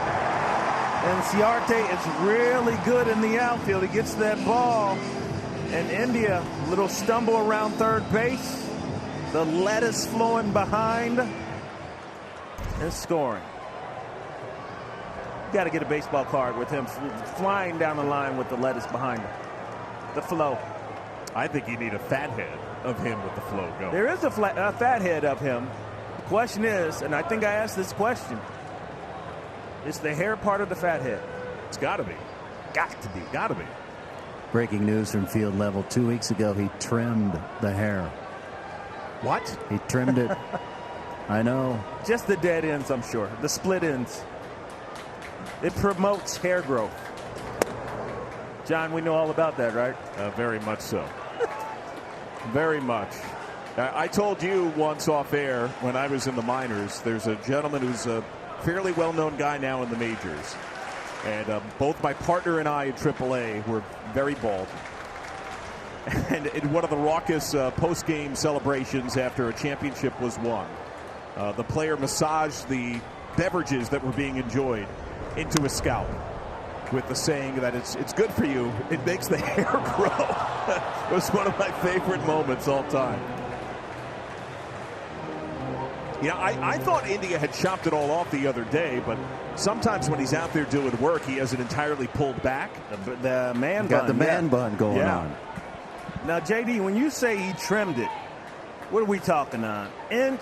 And Ciarte is really good in the outfield. He gets that ball. And India, little stumble around third base. The lettuce flowing behind. And scoring. Got to get a baseball card with him flying down the line with the lettuce behind him. The flow. I think you need a fat head of him with the flow going. There is a fat head of him. The question is, and I think I asked this question, it's the hair part of the fat head. It's got to be. Got to be. Got to be. Breaking news from field level. 2 weeks ago, he trimmed the hair. What? He trimmed it. I know. Just the dead ends, I'm sure. The split ends. It promotes hair growth. John, we know all about that, right? Very much so. Very much. I told you once off air when I was in the minors, there's a gentleman who's a fairly well-known guy now in the majors. And both my partner and I in AAA were very bald. And in one of the raucous post-game celebrations after a championship was won, the player massaged the beverages that were being enjoyed into his scalp with the saying that it's good for you. It makes the hair grow. It was one of my favorite moments all time. You know, I thought India had chopped it all off the other day, but sometimes when he's out there doing work, he has it entirely pulled back. The man bun. Got the man bun going on. Now, JD, when you say he trimmed it, what are we talking on? Inch?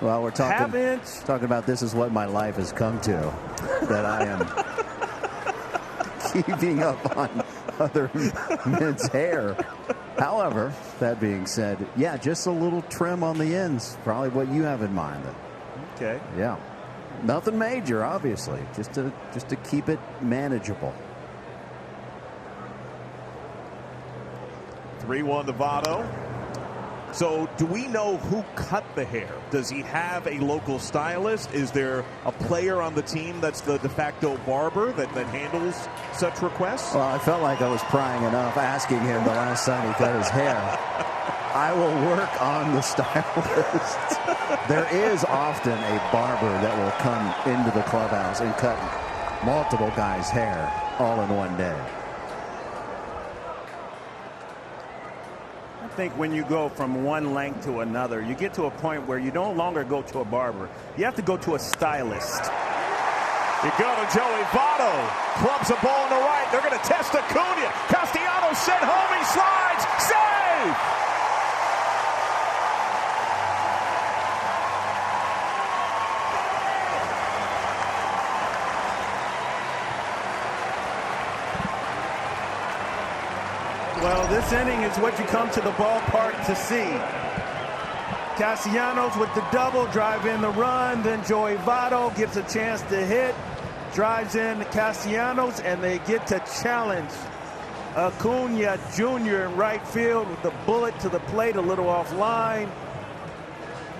Well, we're talking half inch? Talking about this is what my life has come to, that I am keeping up on other men's hair. However, that being said, yeah, just a little trim on the ends, probably what you have in mind. Okay. Yeah, nothing major, obviously, just to keep it manageable. 3-1 to Votto. So do we know who cut the hair? Does he have a local stylist? Is there a player on the team that's the de facto barber that handles such requests? Well, I felt like I was prying enough asking him the last time he cut his hair. I will work on the stylist. There is often a barber that will come into the clubhouse and cut multiple guys' hair all in one day. I think when you go from one length to another, you get to a point where you no longer go to a barber. You have to go to a stylist. You go to Joey Votto. Clubs a ball on the right. They're going to test Acuna. Castellanos sent home. He slides. Save! Well, this inning is what you come to the ballpark to see. Castellanos with the double, drive in the run. Then Joey Votto gets a chance to hit, drives in the Castellanos, and they get to challenge Acuna Jr. in right field with the bullet to the plate, a little offline.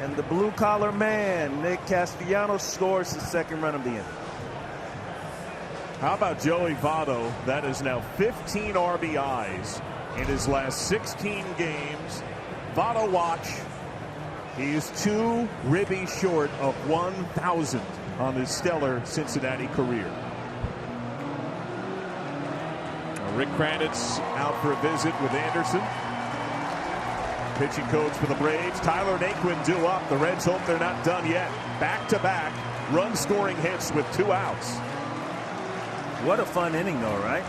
And the blue-collar man, Nick Castellanos, scores the second run of the inning. How about Joey Votto? That is now 15 RBIs in his last 16 games. Votto watch. He's 2 ribby short of 1,000 on his stellar Cincinnati career. Rick Kranitz out for a visit with Anderson. Pitching coach for the Braves. Tyler Naquin due up. The Reds hope they're not done yet. Back-to-back run-scoring hits with 2 outs. What a fun inning, though, right?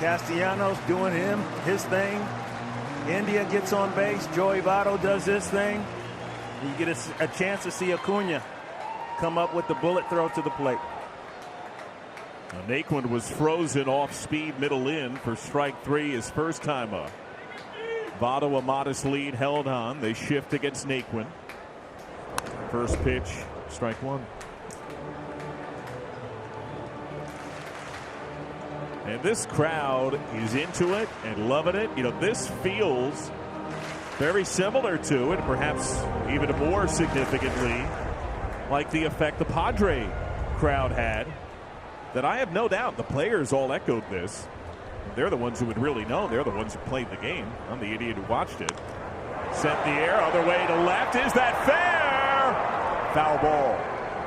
Castellanos doing his thing. India gets on base. Joey Votto does his thing. You get a chance to see Acuna come up with the bullet throw to the plate. Now, Naquin was frozen off speed middle in for strike 3 his first time up. Votto a modest lead held on. They shift against Naquin. First pitch, strike 1. And this crowd is into it and loving it. You know, this feels very similar to it, perhaps even more significantly, like the effect the Padre crowd had. That I have no doubt the players all echoed this. They're the ones who would really know. They're the ones who played the game. I'm the idiot who watched it. Sent the air, other way to left. Is that fair? Foul ball.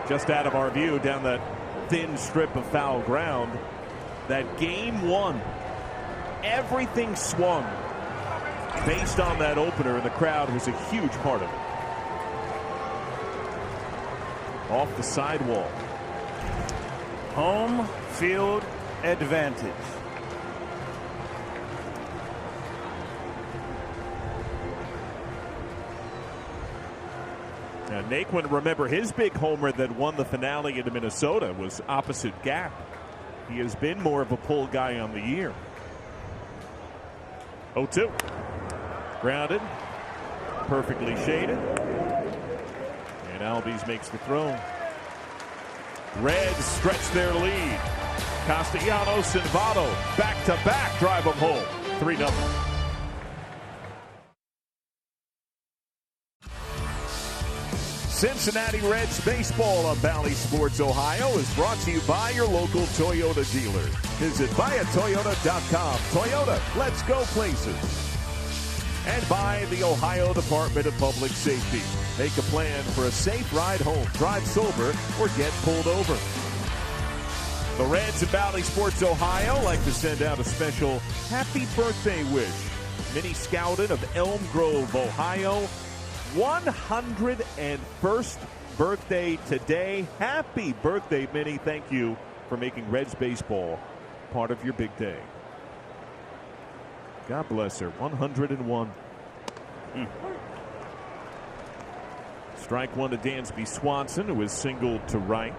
Just out of our view down that thin strip of foul ground. That game one, everything swung based on that opener, and the crowd was a huge part of it. Off the sidewall. Home field advantage. Now, Naquin, remember, his big homer that won the finale in Minnesota was opposite gap. He has been more of a pull guy on the year. 0-2. Grounded. Perfectly shaded. And Albies makes the throw. Reds stretch their lead. Castellanos and Votto back-to-back drive them home. 3-0. Cincinnati Reds baseball on Valley Sports Ohio is brought to you by your local Toyota dealer. Visit buyatoyota.com. Toyota, let's go places. And by the Ohio Department of Public Safety. Make a plan for a safe ride home. Drive sober or get pulled over. The Reds of Valley Sports Ohio like to send out a special happy birthday wish. Minnie Scowden of Elm Grove, Ohio. 101st birthday today. Happy birthday, Minnie. Thank you for making Reds baseball part of your big day. God bless her. 101. Strike one to Dansby Swanson, who is singled to right.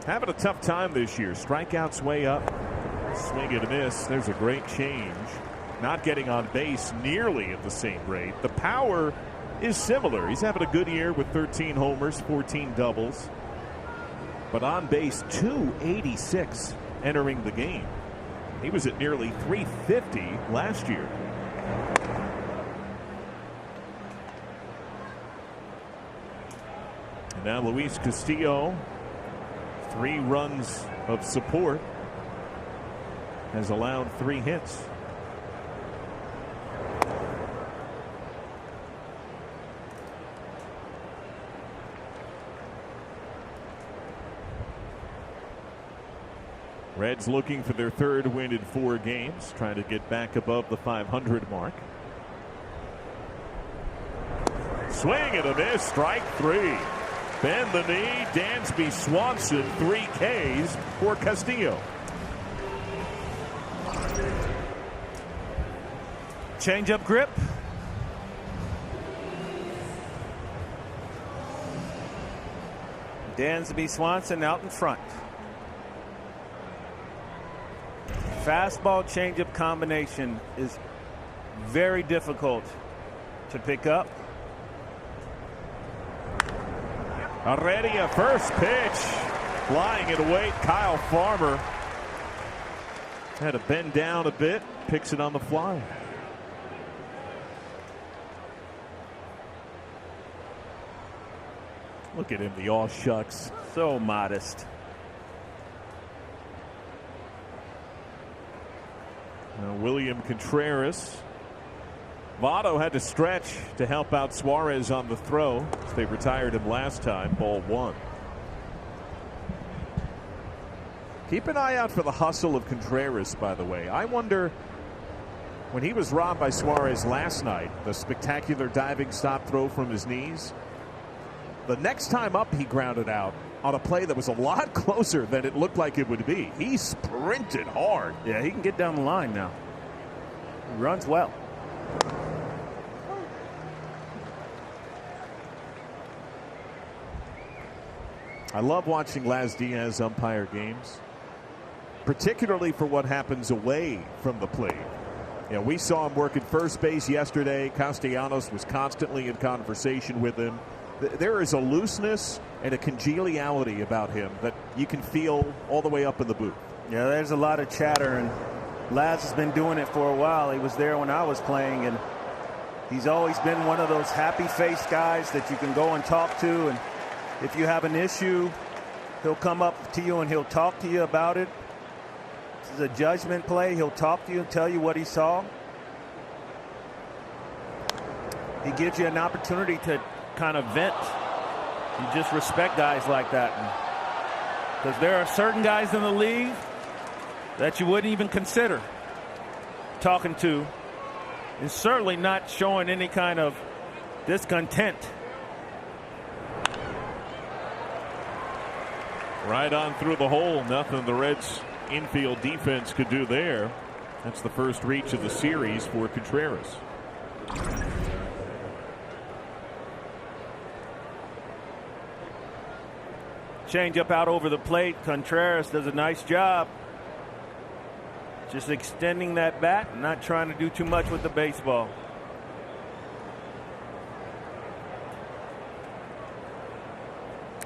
Having a tough time this year. Strikeouts way up. Swing and a miss. There's a great change. Not getting on base nearly at the same rate. The power is similar. He's having a good year with 13 homers, 14 doubles. But on base, 286 entering the game. He was at nearly 350 last year. And now Luis Castillo, 3 runs of support, has allowed 3 hits. Reds looking for their 3rd win in 4 games, trying to get back above the 500 mark. Swing and a miss, strike 3. Bend the knee, Dansby Swanson, 3 Ks for Castillo. Change-up grip. Dansby Swanson out in front. Fastball changeup combination is very difficult to pick up. Already a first pitch. Flying it away, Kyle Farmer. Had to bend down a bit, picks it on the fly. Look at him, the all shucks. So modest. Now William Contreras. Votto had to stretch to help out Suarez on the throw. They retired him last time. Ball 1. Keep an eye out for the hustle of Contreras, by the way. I wonder, when he was robbed by Suarez last night, the spectacular diving stop throw from his knees, the next time up he grounded out on a play that was a lot closer than it looked like it would be. He sprinted hard. Yeah, he can get down the line now. He runs well. I love watching Laz Diaz umpire games, particularly for what happens away from the plate. You know, we saw him work at first base yesterday. Castellanos was constantly in conversation with him. There is a looseness and a congeniality about him that you can feel all the way up in the booth. Yeah, there's a lot of chatter, and Laz has been doing it for a while. He was there when I was playing, and he's always been one of those happy-faced guys that you can go and talk to, and if you have an issue, he'll come up to you and he'll talk to you about it. is a judgment play. He'll talk to you and tell you what he saw. He gives you an opportunity to kind of vent. You just respect guys like that. Because there are certain guys in the league that you wouldn't even consider talking to, and certainly not showing any kind of discontent. Right on through the hole. Nothing the Reds infield defense could do there. That's the first reach of the series for Contreras. Change up out over the plate. Contreras does a nice job just extending that bat, not trying to do too much with the baseball.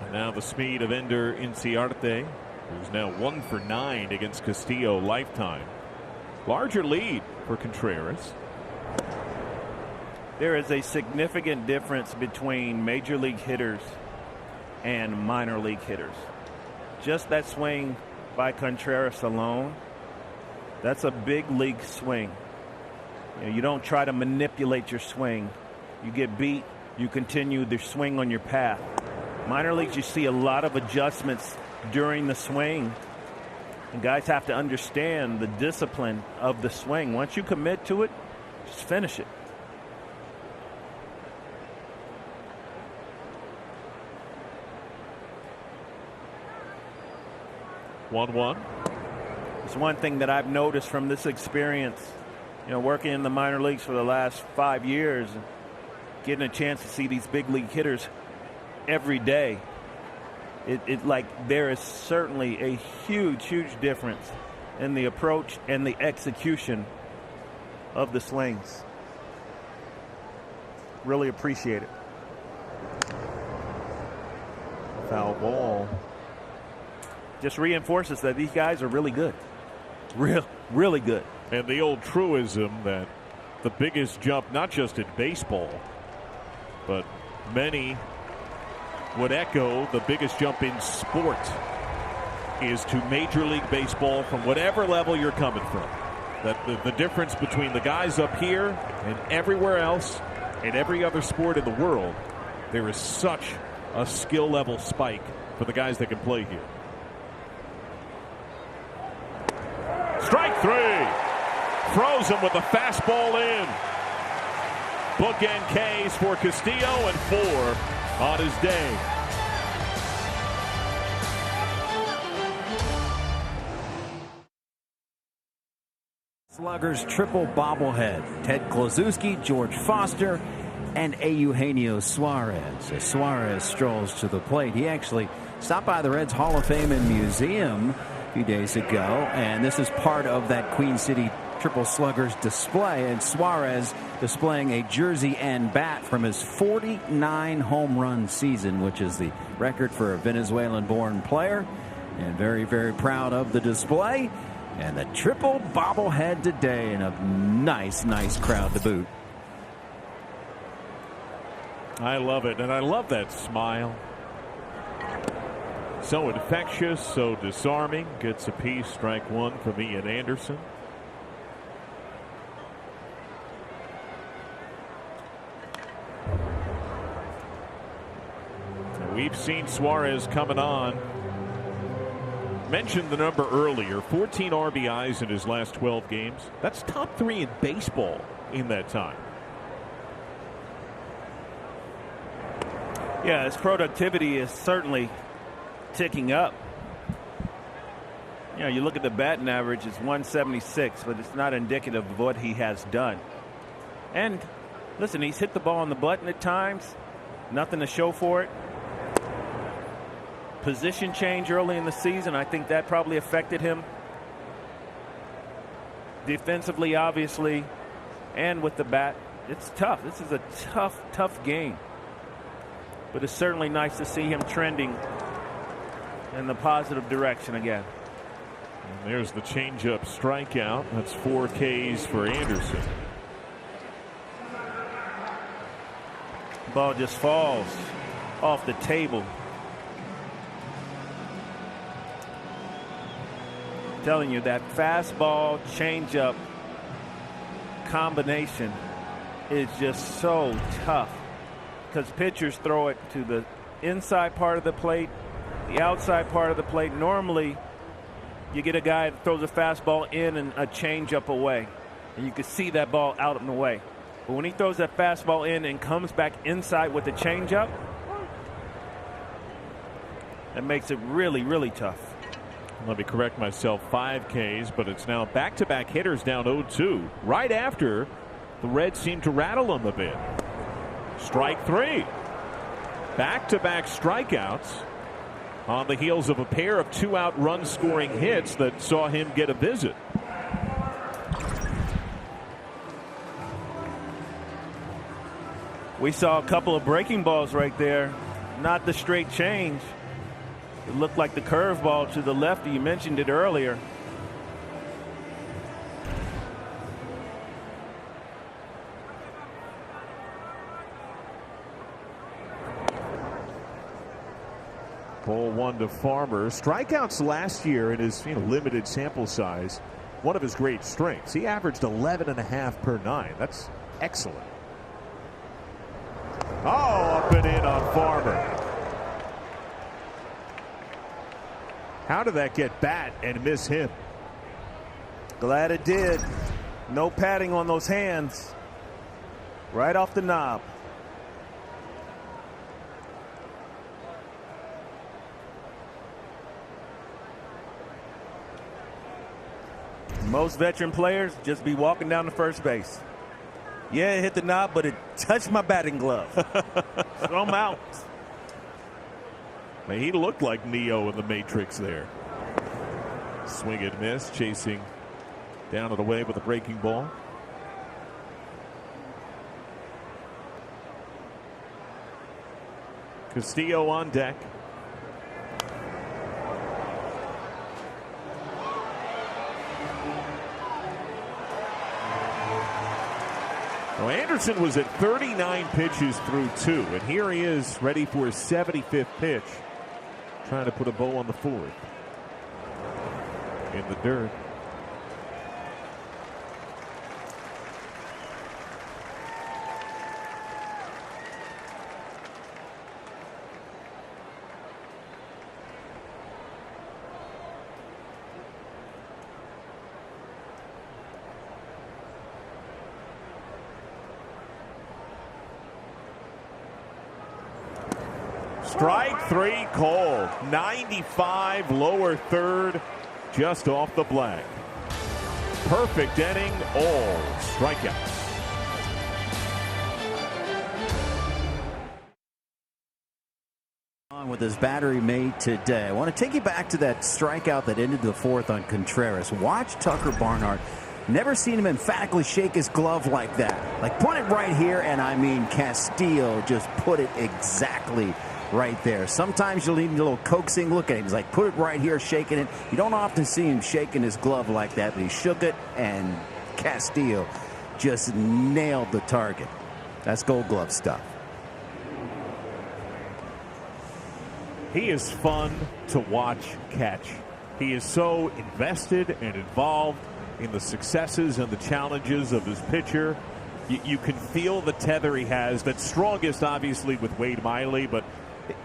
And now the speed of Ender Inciarte, who's now 1 for 9 against Castillo lifetime. Larger lead for Contreras. There is a significant difference between major league hitters and minor league hitters. Just that swing by Contreras alone, that's a big league swing. You don't try to manipulate your swing. You get beat, you continue the swing on your path. Minor leagues, you see a lot of adjustments during the swing. And guys have to understand the discipline of the swing. Once you commit to it, just finish it. It's one thing that I've noticed from this experience, working in the minor leagues for the last 5 years, getting a chance to see these big league hitters every day. There is certainly a huge difference in the approach and the execution of the swings. Really appreciate it. Foul ball. Just reinforces that these guys are really good. Really good. And the old truism that the biggest jump, not just in baseball, but many would echo, the biggest jump in sport is to Major League Baseball from whatever level you're coming from. That the difference between the guys up here and everywhere else and every other sport in the world, there is such a skill level spike for the guys that can play here. Strike 3. Throws him with a fastball in. Bookend Ks for Castillo and 4 on his day. Sluggers triple bobblehead. Ted Kloszewski, George Foster, and Eugenio Suarez. As Suarez strolls to the plate, he actually stopped by the Reds Hall of Fame and Museum a few days ago, and this is part of that Queen City Triple Sluggers display, and Suarez displaying a jersey and bat from his 49 home run season, which is the record for a Venezuelan-born player, and very proud of the display and the triple bobblehead today, and a nice crowd to boot. I love it, and I love that smile. So infectious, so disarming. Gets a piece, strike 1 from Ian Anderson. We've seen Suarez coming on. Mentioned the number earlier, 14 RBIs in his last 12 games. That's top 3 in baseball in that time. Yeah, his productivity is certainly ticking up. You look at the batting average, it's 176, but it's not indicative of what he has done. And listen, he's hit the ball on the button at times. Nothing to show for it. Position change early in the season, I think that probably affected him. Defensively, obviously, and with the bat, it's tough. This is a tough game. But it's certainly nice to see him trending in the positive direction again. And there's the changeup strikeout. That's 4 Ks for Anderson. Ball just falls off the table. telling you, that fastball changeup combination is just so tough because pitchers throw it to the inside part of the plate, the outside part of the plate. Normally, you get a guy that throws a fastball in and a changeup away, and you can see that ball out in the way. But when he throws that fastball in and comes back inside with the changeup, that makes it really, really tough. Let me correct myself, 5 Ks, but it's now back-to-back hitters down 0-2. Right after the Reds seem to rattle them a bit. Strike 3. Back-to-back strikeouts on the heels of a pair of 2-out run-scoring hits that saw him get a visit. We saw a couple of breaking balls right there, not the straight change. It looked like the curveball to the left. You mentioned it earlier. Ball 1 to Farmer. Strikeouts last year in his limited sample size, one of his great strengths. He averaged 11.5 per 9. That's excellent. Oh, up and in on Farmer. How did that get bat and miss him? Glad it did. No padding on those hands. Right off the knob. Most veteran players just be walking down to first base. Yeah, it hit the knob, but it touched my batting glove. So I'm out. Man, he looked like Neo in the Matrix there. Swing and miss, chasing down and away with a breaking ball. Castillo on deck. Well, Anderson was at 39 pitches through 2, and here he is ready for his 75th pitch, trying to put a bow on the 4th. In the dirt. Strike 3 called. 95 lower third, just off the black. Perfect inning, all strikeouts. With his battery made today. I want to take you back to that strikeout that ended the 4th on Contreras. Watch Tucker Barnhart. Never seen him emphatically shake his glove like that. Like, put it right here, and I mean Castillo just put it exactly right there. Sometimes you'll need a little coaxing look at him. He's like, put it right here, shaking it. You don't often see him shaking his glove like that, but he shook it, and Castillo just nailed the target. That's Gold Glove stuff. He is fun to watch catch. He is so invested and involved in the successes and the challenges of his pitcher. You can feel the tether he has. That's strongest, obviously, with Wade Miley, but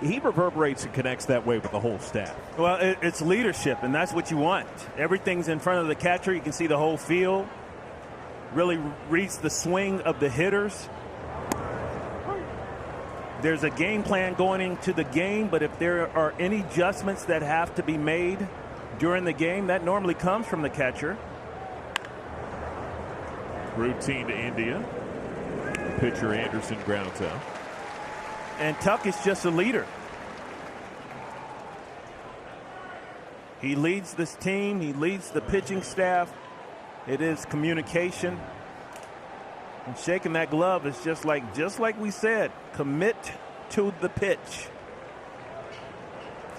he reverberates and connects that way with the whole staff. Well, it's leadership, and that's what you want. Everything's in front of the catcher. You can see the whole field. Really reads the swing of the hitters. There's a game plan going into the game, but if there are any adjustments that have to be made during the game, that normally comes from the catcher. Routine to India. Pitcher Anderson grounds out. And Tuck is just a leader. He leads this team. He leads the pitching staff. It is communication. And shaking that glove is just like we said, commit to the pitch.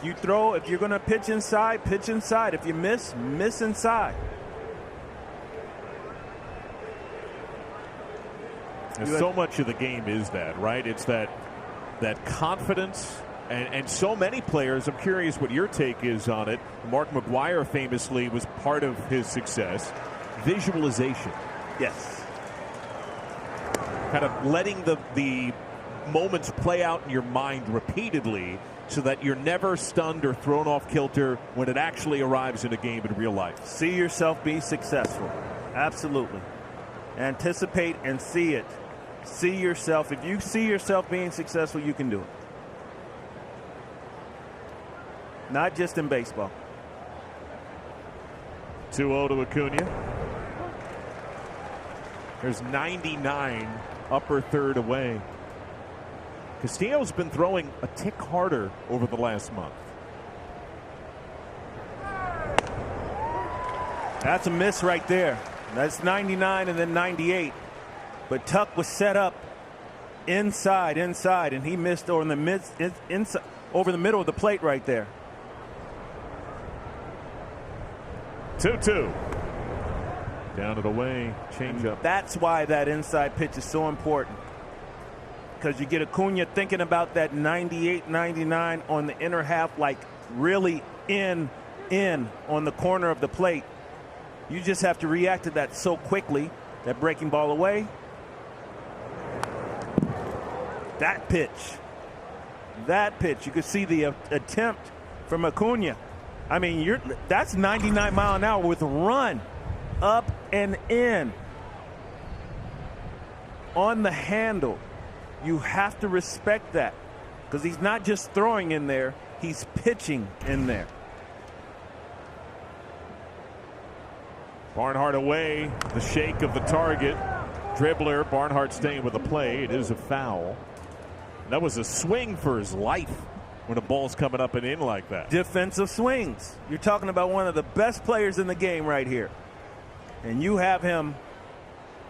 If you're going to pitch inside, pitch inside. If you miss inside. And so much of the game is that, right? It's that confidence And so many players, I'm curious what your take is on it. Mark McGwire famously was part of his success. Visualization. Yes. Kind of letting the moments play out in your mind repeatedly so that you're never stunned or thrown off kilter when it actually arrives in a game in real life. See yourself be successful. Absolutely. Anticipate and see it. See yourself. If you see yourself being successful, you can do it. Not just in baseball. 2-0 to Acuna. There's 99 upper third away. Castillo's been throwing a tick harder over the last month. That's a miss right there. That's 99 and then 98. But Tuck was set up inside, and he missed over the middle of the plate right there. 2-2. Down and away, change up. That's why that inside pitch is so important. Because you get Acuna thinking about that 98, 99 on the inner half, like really in on the corner of the plate. You just have to react to that so quickly. That breaking ball away. That pitch. You could see the attempt from Acuna. I mean, that's 99 mile an hour with a run up and in on the handle. You have to respect that because he's not just throwing in there, he's pitching in there. Barnhart away, the shake of the target. Dribbler, Barnhart staying with the play. It is a foul. That was a swing for his life when a ball's coming up and in like that. Defensive swings. You're talking about one of the best players in the game right here. And you have him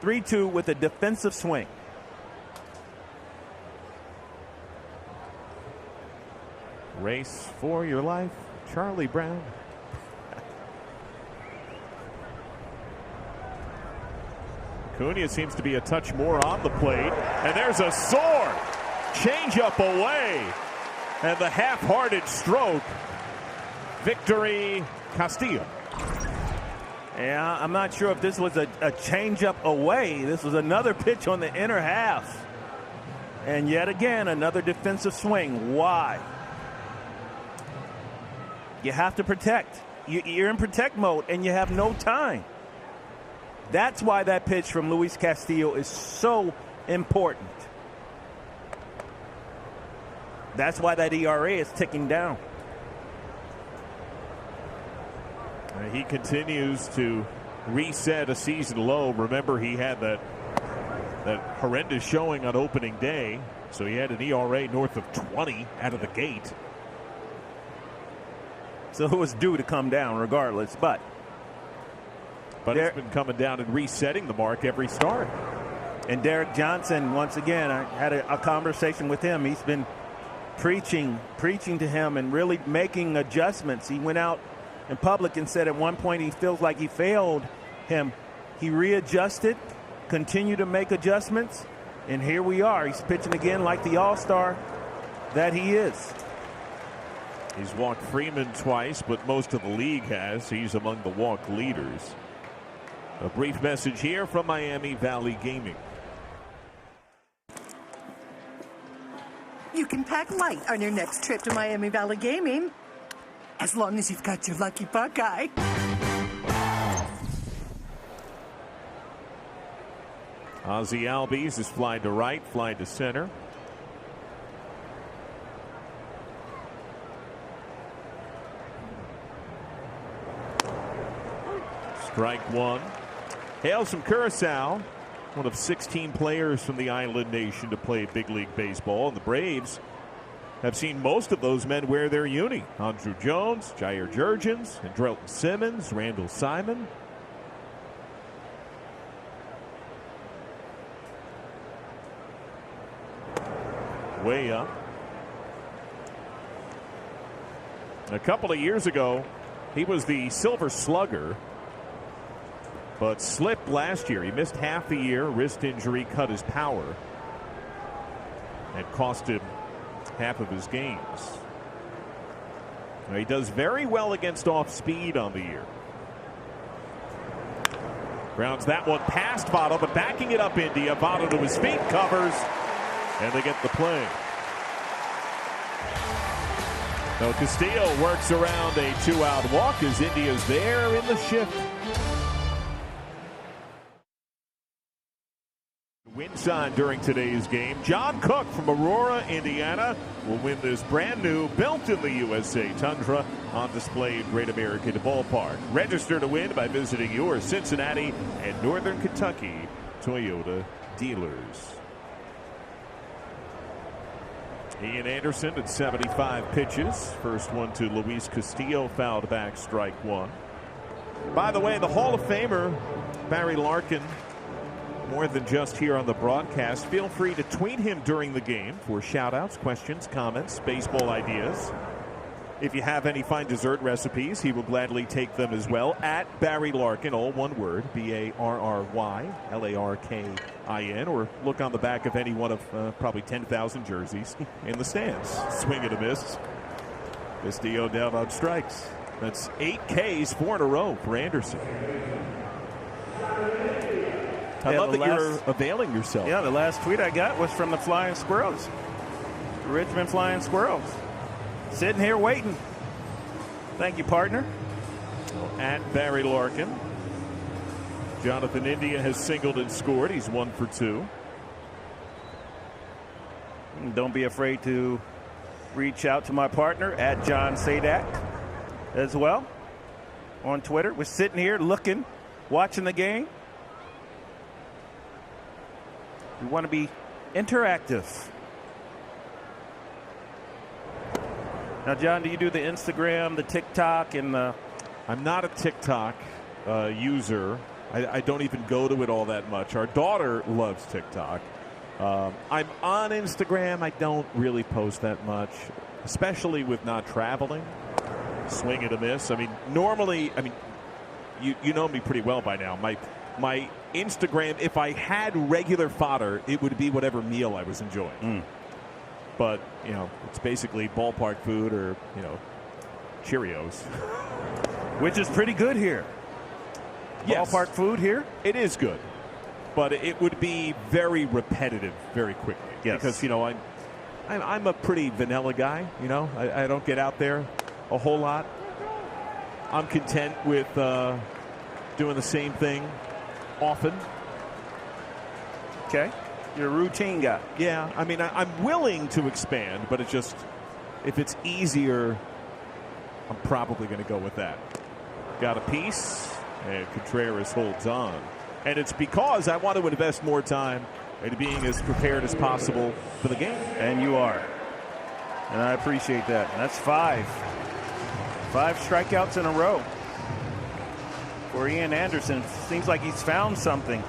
3-2 with a defensive swing. Race for your life, Charlie Brown. Acuna seems to be a touch more on the plate. And there's a soar. Change up away. And the half-hearted stroke. Victory, Castillo. Yeah, I'm not sure if this was a changeup away. This was another pitch on the inner half. And yet again, another defensive swing. Why? You have to protect. You're in protect mode, and you have no time. That's why that pitch from Luis Castillo is so important. That's why that ERA is ticking down. He continues to reset a season low. Remember, he had that horrendous showing on opening day, so he had an ERA north of 20 out of the gate. So it was due to come down regardless, but it's been coming down and resetting the mark every start. And Derek Johnson, once again, I had a conversation with him. He's been preaching to him and really making adjustments. He went out in public and said at one point he feels like he failed him. He readjusted, continued to make adjustments, and here we are. He's pitching again like the all-star that he is. He's walked Freeman twice, but most of the league has. He's among the walk leaders. A brief message here from Miami Valley Gaming. You can pack light on your next trip to Miami Valley Gaming, as long as you've got your lucky Buckeye. Ozzie Albies is flying to right, flying to center. Strike one. Hails from Curacao, one of 16 players from the island nation to play big league baseball. And the Braves have seen most of those men wear their uni. Andrew Jones, Jair Jurgens, Andrelton Simmons, Randall Simon. Way up. A couple of years ago, he was the Silver Slugger, but slipped last year. He missed half the year. Wrist injury cut his power and cost him half of his games. Now, he does very well against off speed on the year. Grounds that one past Votto, but backing it up India. Votto to his feet, covers, and they get the play. So Castillo works around a 2-out walk as India's there in the shift. Wind sign during today's game. John Cook from Aurora, Indiana, will win this brand new built in the USA Tundra on display at Great American Ballpark. Register to win by visiting your Cincinnati and Northern Kentucky Toyota dealers. Ian Anderson at 75 pitches. First one to Luis Castillo, fouled back, strike one. By the way, the Hall of Famer Barry Larkin, more than just here on the broadcast, feel free to tweet him during the game for shout outs, questions, comments, baseball ideas. If you have any fine dessert recipes, he will gladly take them as well. At Barry Larkin, all one word, BARRYLARKIN, or look on the back of any one of probably 10,000 jerseys in the stands. Swing and a miss. Castillo down on strikes. That's 8 Ks, 4 in a row for Anderson. I love that you're availing yourself. Yeah, the last tweet I got was from the Flying Squirrels. The Richmond Flying Squirrels. Sitting here waiting. Thank you, partner. At Barry Larkin. Jonathan India has singled and scored. He's 1 for 2. And don't be afraid to reach out to my partner at John Sadak as well on Twitter. We're sitting here looking, watching the game. We want to be interactive. Now, John, do you do the Instagram, the TikTok, and the... I'm not a TikTok user. I don't even go to it all that much. Our daughter loves TikTok. I'm on Instagram. I don't really post that much, especially with not traveling. Swing and a miss. I mean, normally, you know me pretty well by now. My Instagram, if I had regular fodder, it would be whatever meal I was enjoying. But, you know, it's basically ballpark food or, you know, Cheerios. Which is pretty good here. Yes. Ballpark food here? It is good. But it would be very repetitive very quickly. Yes. Because, you know, I'm a pretty vanilla guy, you know. I don't get out there a whole lot. I'm content with doing the same thing often. Okay. You're a routine guy. Yeah, I mean, I'm willing to expand, but it's just, if it's easier, I'm probably going to go with that. Got a piece, and Contreras holds on. And it's because I want to invest more time in being as prepared as possible for the game. And you are. And I appreciate that. That's 5. 5 strikeouts in a row for Ian Anderson. Seems like he's found something.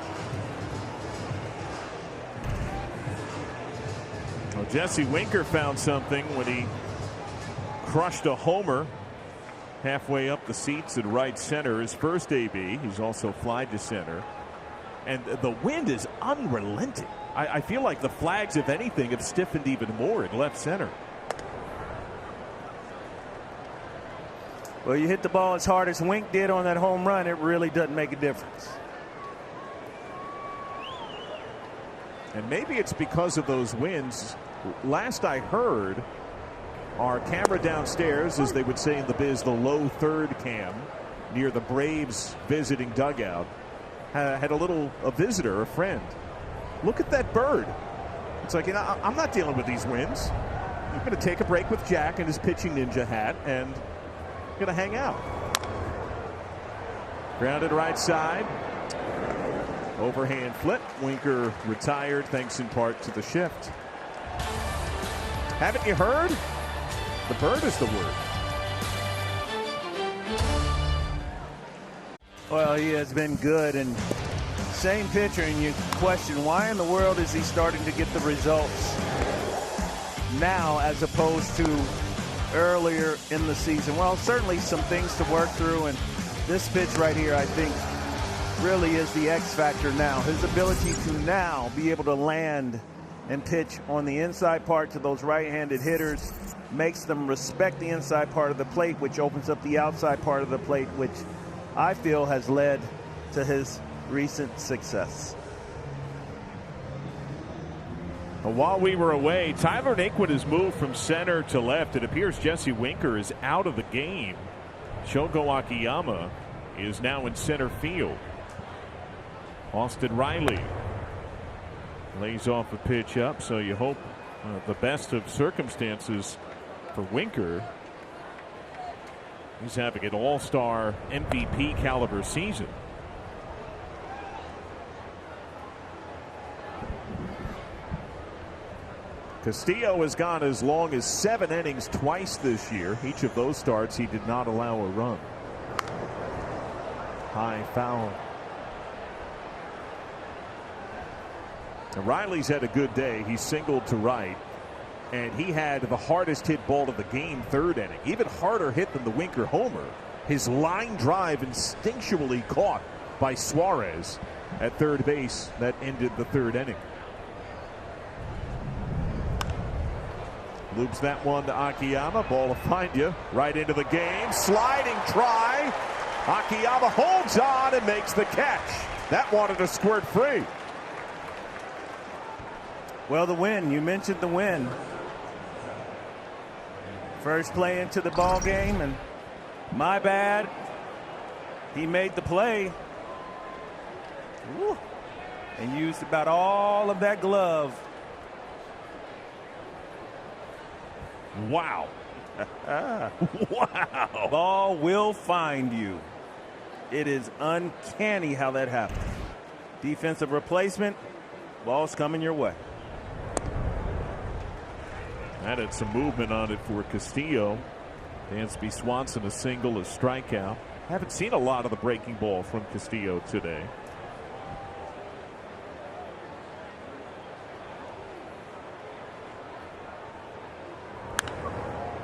Well, Jesse Winker found something when he crushed a homer halfway up the seats at right center. His first AB. He's also flied to center. And the wind is unrelenting. I feel like the flags, if anything, have stiffened even more in left center. Well, you hit the ball as hard as Wink did on that home run, it really doesn't make a difference. And maybe it's because of those winds. Last I heard, our camera downstairs, as they would say in the biz, the low third cam near the Braves visiting dugout, had a visitor, a friend. Look at that bird. It's like, you know, I'm not dealing with these winds. I'm going to take a break with Jack and his pitching ninja hat and going to hang out. Grounded right side. Overhand flip. Winker retired thanks in part to the shift. Haven't you heard? The bird is the word. Well, he has been good, and same pitcher, and you question why in the world is he starting to get the results now as opposed to earlier in the season. Well, certainly some things to work through, and this pitch right here, I think, really is the X factor now. His ability to now be able to land and pitch on the inside part to those right-handed hitters, makes them respect the inside part of the plate, which opens up the outside part of the plate, which I feel has led to his recent success. While we were away, Tyler Naquin has moved from center to left. It appears Jesse Winker is out of the game. Shogo Akiyama is now in center field. Austin Riley lays off a pitch up, so you hope the best of circumstances for Winker. He's having an all-star MVP caliber season. Castillo has gone as long as 7 innings twice this year. Each of those starts he did not allow a run. High foul. Now Riley's had a good day. He singled to right, and he had the hardest hit ball of the game, 3rd inning. Even harder hit than the Winker homer. His line drive instinctually caught by Suarez at third base. That ended the 3rd inning. Loops that one to Akiyama. Ball will find you right into the game. Sliding try. Akiyama holds on and makes the catch. That wanted to squirt free. Well, the win. You mentioned the win. First play into the ball game, and my bad. He made the play. Woo. And used about all of that glove. Wow. Wow. Ball will find you. It is uncanny how that happens. Defensive replacement. Ball's coming your way. Added some movement on it for Castillo. Dansby Swanson a single, a strikeout. Haven't seen a lot of the breaking ball from Castillo today.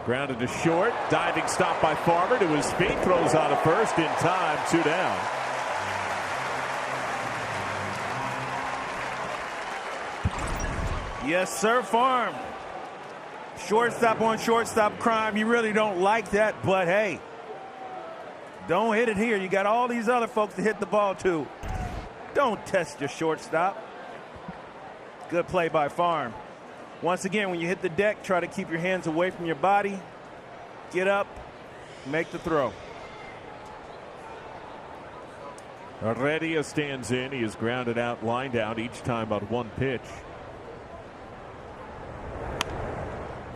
Grounded to short. Diving stop by Farmer to his feet. Throws on a first in time. 2 down. Yes, sir, Farm. Shortstop on shortstop crime. You really don't like that, but hey, don't hit it here. You got all these other folks to hit the ball to. Don't test your shortstop. Good play by Farm. Once again, when you hit the deck, try to keep your hands away from your body. Get up, make the throw. Heredia stands in. He is grounded out, lined out each time on one pitch.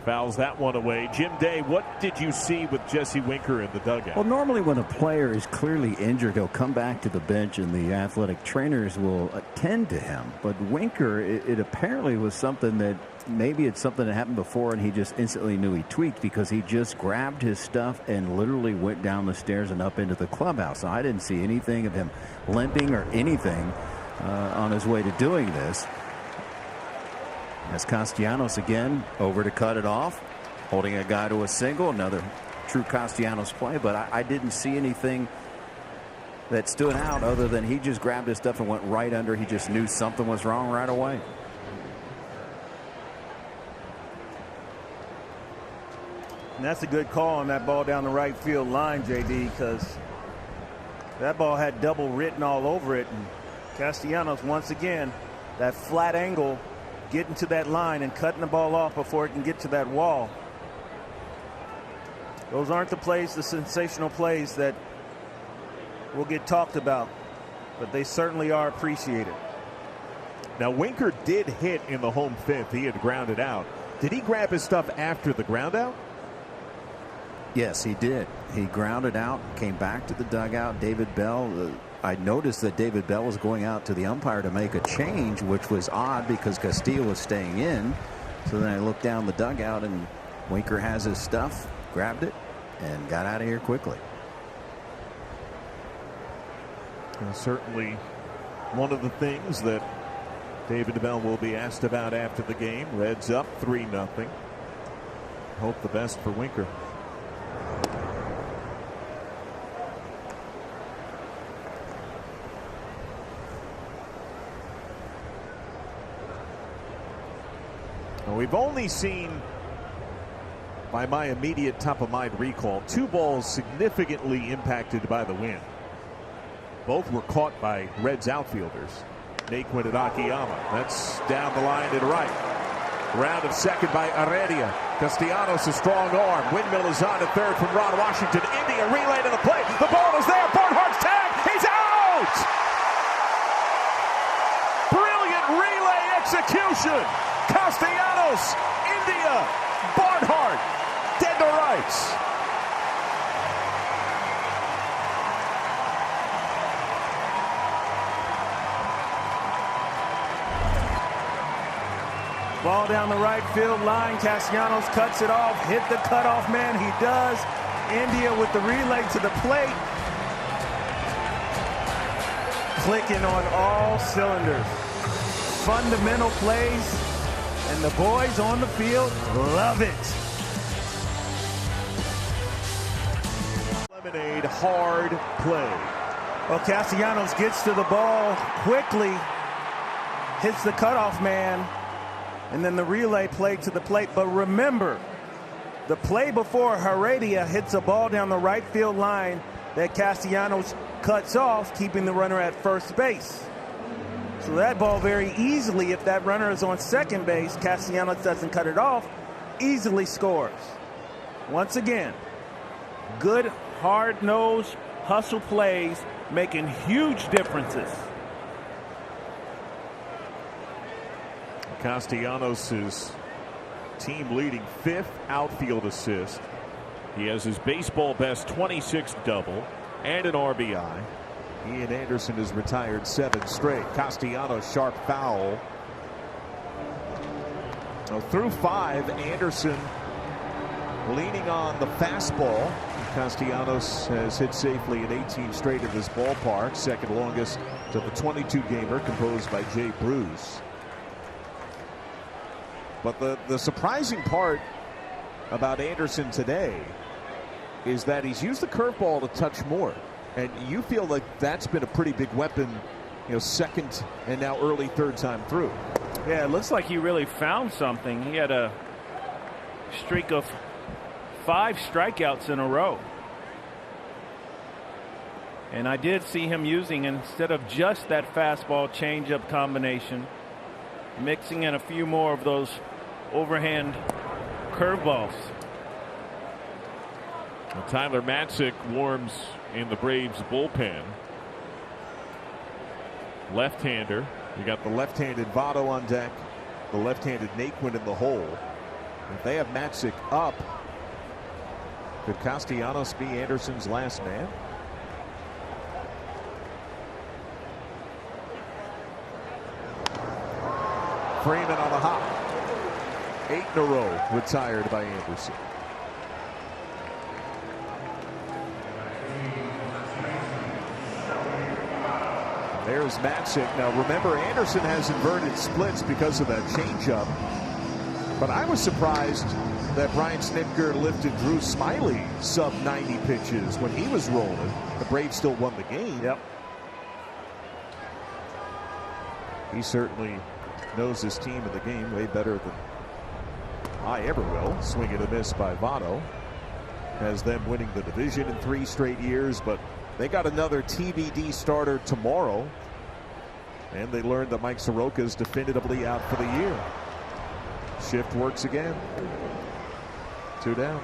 Fouls that one away. Jim Day, what did you see with Jesse Winker in the dugout? Well, normally when a player is clearly injured, he'll come back to the bench and the athletic trainers will attend to him. But Winker, it apparently was something that maybe it's something that happened before and he just instantly knew he tweaked, because he just grabbed his stuff and literally went down the stairs and up into the clubhouse. So I didn't see anything of him limping or anything on his way to doing this. As Castellanos again over to cut it off, holding a guy to a single. Another true Castellanos play, but I didn't see anything that stood out other than he just grabbed his stuff and went right under. He just knew something was wrong right away. And that's a good call on that ball down the right field line, JD, because that ball had double written all over it. And Castellanos, once again, that flat angle, getting to that line and cutting the ball off before it can get to that wall. Those aren't the plays, the sensational plays that will get talked about, but they certainly are appreciated. Now, Winker did hit in the home fifth. He had grounded out. Did he grab his stuff after the ground out? Yes, he did. He grounded out, came back to the dugout. David Bell, I noticed that David Bell was going out to the umpire to make a change, which was odd because Castillo was staying in. So then I looked down the dugout and Winker has his stuff, grabbed it, and got out of here quickly. And certainly one of the things that David Bell will be asked about after the game. Reds up 3-0. Hope the best for Winker. Well, we've only seen, by my immediate top-of-mind recall, 2 balls significantly impacted by the wind. Both were caught by Reds outfielders. Naquin and Akiyama. That's down the line to the right. Round of second by Heredia. Castellanos, a strong arm. Windmill is on at third from Ron Washington. India relay to the plate. The ball is there. Barnhart's tag. He's out! Brilliant relay execution. Castellanos, India, Barnhart, dead to rights. Ball down the right field line. Castellanos cuts it off. Hit the cutoff man. He does. India with the relay to the plate. Clicking on all cylinders. Fundamental plays. And the boys on the field love it. Lemonade, hard play. Well, Castellanos gets to the ball quickly. Hits the cutoff man. And then the relay play to the plate. But remember, the play before Heredia hits a ball down the right field line that Castellanos cuts off, keeping the runner at first base. So that ball very easily, if that runner is on second base, Castellanos doesn't cut it off, easily scores. Once again, good, hard-nosed hustle plays making huge differences. Castellanos' team-leading 5th outfield assist. He has his baseball best 26th double and an RBI. Ian Anderson has retired 7 straight. Castellanos, sharp foul. Now through 5, Anderson leaning on the fastball. Castellanos has hit safely in 18 straight at this ballpark, second longest to the 22-gamer composed by Jay Bruce. But the surprising part about Anderson today is that he's used the curveball a touch more. And you feel like that's been a pretty big weapon, you know, second and now early third time through. Yeah, it looks like he really found something. He had a streak of 5 strikeouts in a row. And I did see him using, instead of just that fastball changeup combination, mixing in a few more of those overhand curveballs. Well, Tyler Matzik warms in the Braves bullpen. Left-hander. You got the left-handed Votto on deck, the left-handed Naquin in the hole. If they have Matzik up, could Castellanos be Anderson's last man? Freeman on the hop. 8 in a row retired by Anderson. There's Matzik. Now remember, Anderson has inverted splits because of that changeup. But I was surprised that Brian Snitker lifted Drew Smyly sub 90 pitches when he was rolling. The Braves still won the game. Yep. He certainly knows his team in the game way better than I ever will. Swing and a miss by Votto. Has them winning the division in 3 straight years, but they got another TBD starter tomorrow. And they learned that Mike Soroka is definitively out for the year. Shift works again. 2 down.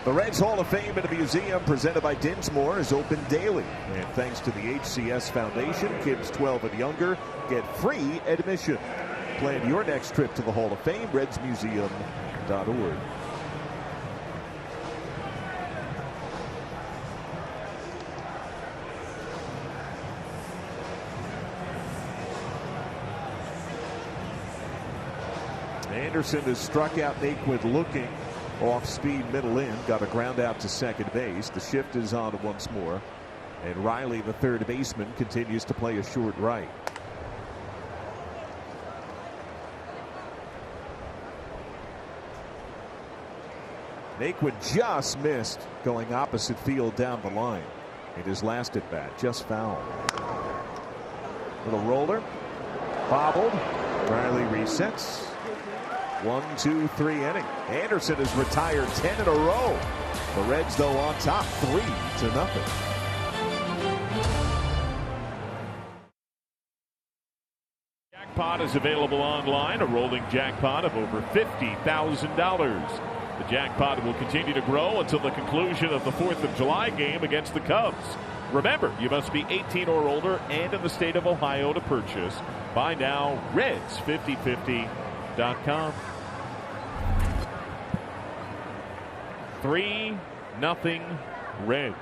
The Reds Hall of Fame at a museum presented by Dinsmore is open daily. And thanks to the HCS Foundation, kids 12 and younger get free admission. Plan your next trip to the Hall of Fame, redsmuseum.org. Anderson has struck out Naquin looking off speed middle in, got a ground out to second base. The shift is on once more, and Riley, the third baseman, continues to play a short right. Naquin just missed going opposite field down the line in his last at bat, just foul. Little roller, bobbled, Riley resets. 1-2-3 inning. Anderson has retired 10 in a row. The Reds, though, on top 3-0. Jackpot is available online, a rolling jackpot of over $50,000. The jackpot will continue to grow until the conclusion of the 4th of July game against the Cubs. Remember, you must be 18 or older and in the state of Ohio to purchase. Buy now, Reds5050.com. 3-0 Reds.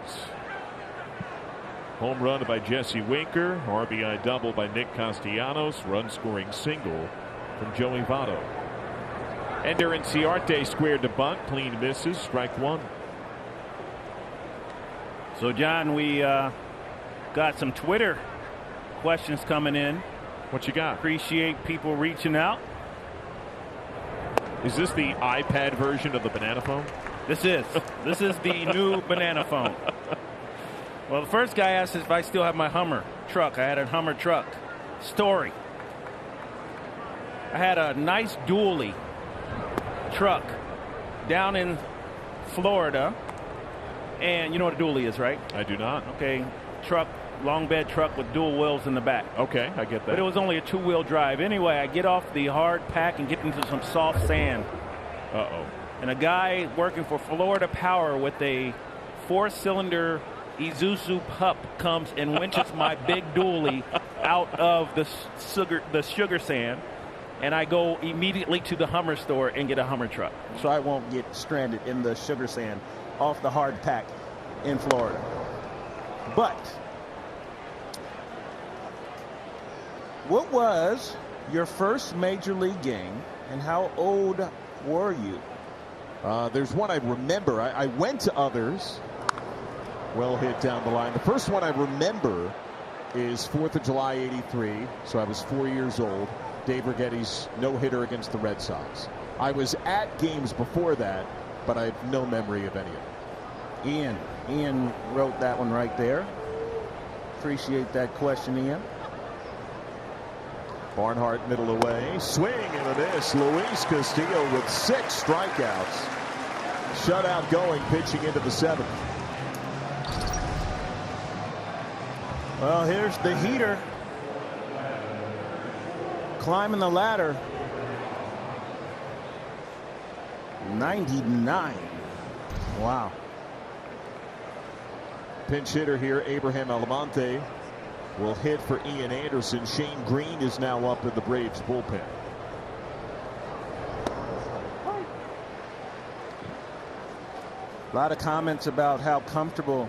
Home run by Jesse Winker. RBI double by Nick Castellanos. Run scoring single from Joey Votto. Ender Inciarte squared to bunt. Clean misses. Strike one. So, John, we got some Twitter questions coming in. What you got? Appreciate people reaching out. Is this the iPad version of the banana phone? This is the new banana phone. Well, the first guy asked if I still have my Hummer truck. I had a Hummer truck. Story. I had a nice dually truck down in Florida. And you know what a dually is, right? I do not. Okay. Truck, long bed truck with dual wheels in the back. Okay, I get that. But it was only a 2-wheel drive. Anyway, I get off the hard pack and get into some soft sand. Uh-oh. And a guy working for Florida Power with a 4-cylinder Isuzu Pup comes and winches my big dually out of the sugar sand. And I go immediately to the Hummer store and get a Hummer truck. So I won't get stranded in the sugar sand off the hard pack in Florida. But what was your first major league game and how old were you? There's one I remember. I went to others. Well hit down the line. The first one I remember is 4th of July '83. So I was 4 years old. Dave Righetti's no-hitter against the Red Sox. I was at games before that, but I have no memory of any of it. Ian wrote that one right there. Appreciate that question, Ian. Barnhart middle away. Swing and a miss. Luis Castillo with 6 strikeouts. Shutout going, pitching into the 7th. Well, here's the heater. Climbing the ladder. 99. Wow. Pinch hitter here, Abraham Almonte, will hit for Ian Anderson. Shane Green is now up in the Braves bullpen. A lot of comments about how comfortable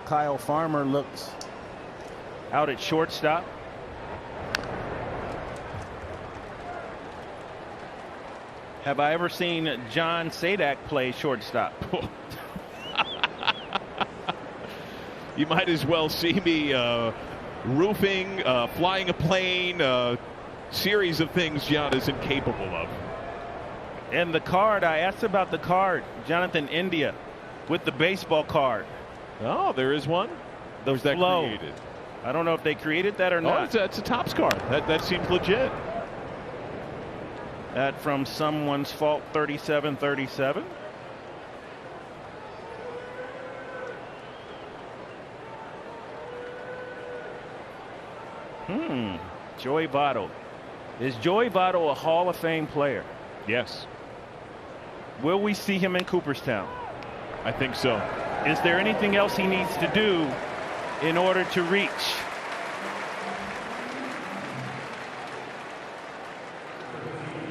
Kyle Farmer looks out at shortstop. Have I ever seen John Sadak play shortstop? You might as well see me roofing, flying a plane, series of things John is incapable of. And the card, I asked about the card, Jonathan India, with the baseball card. Oh, there is one? Was that created? I don't know if they created that or not. It's a Topps card. That seems legit. That from someone's fault 3737. Joey Votto. Is Joey Votto a Hall of Fame player? Yes. Will we see him in Cooperstown? I think so. Is there anything else he needs to do in order to reach?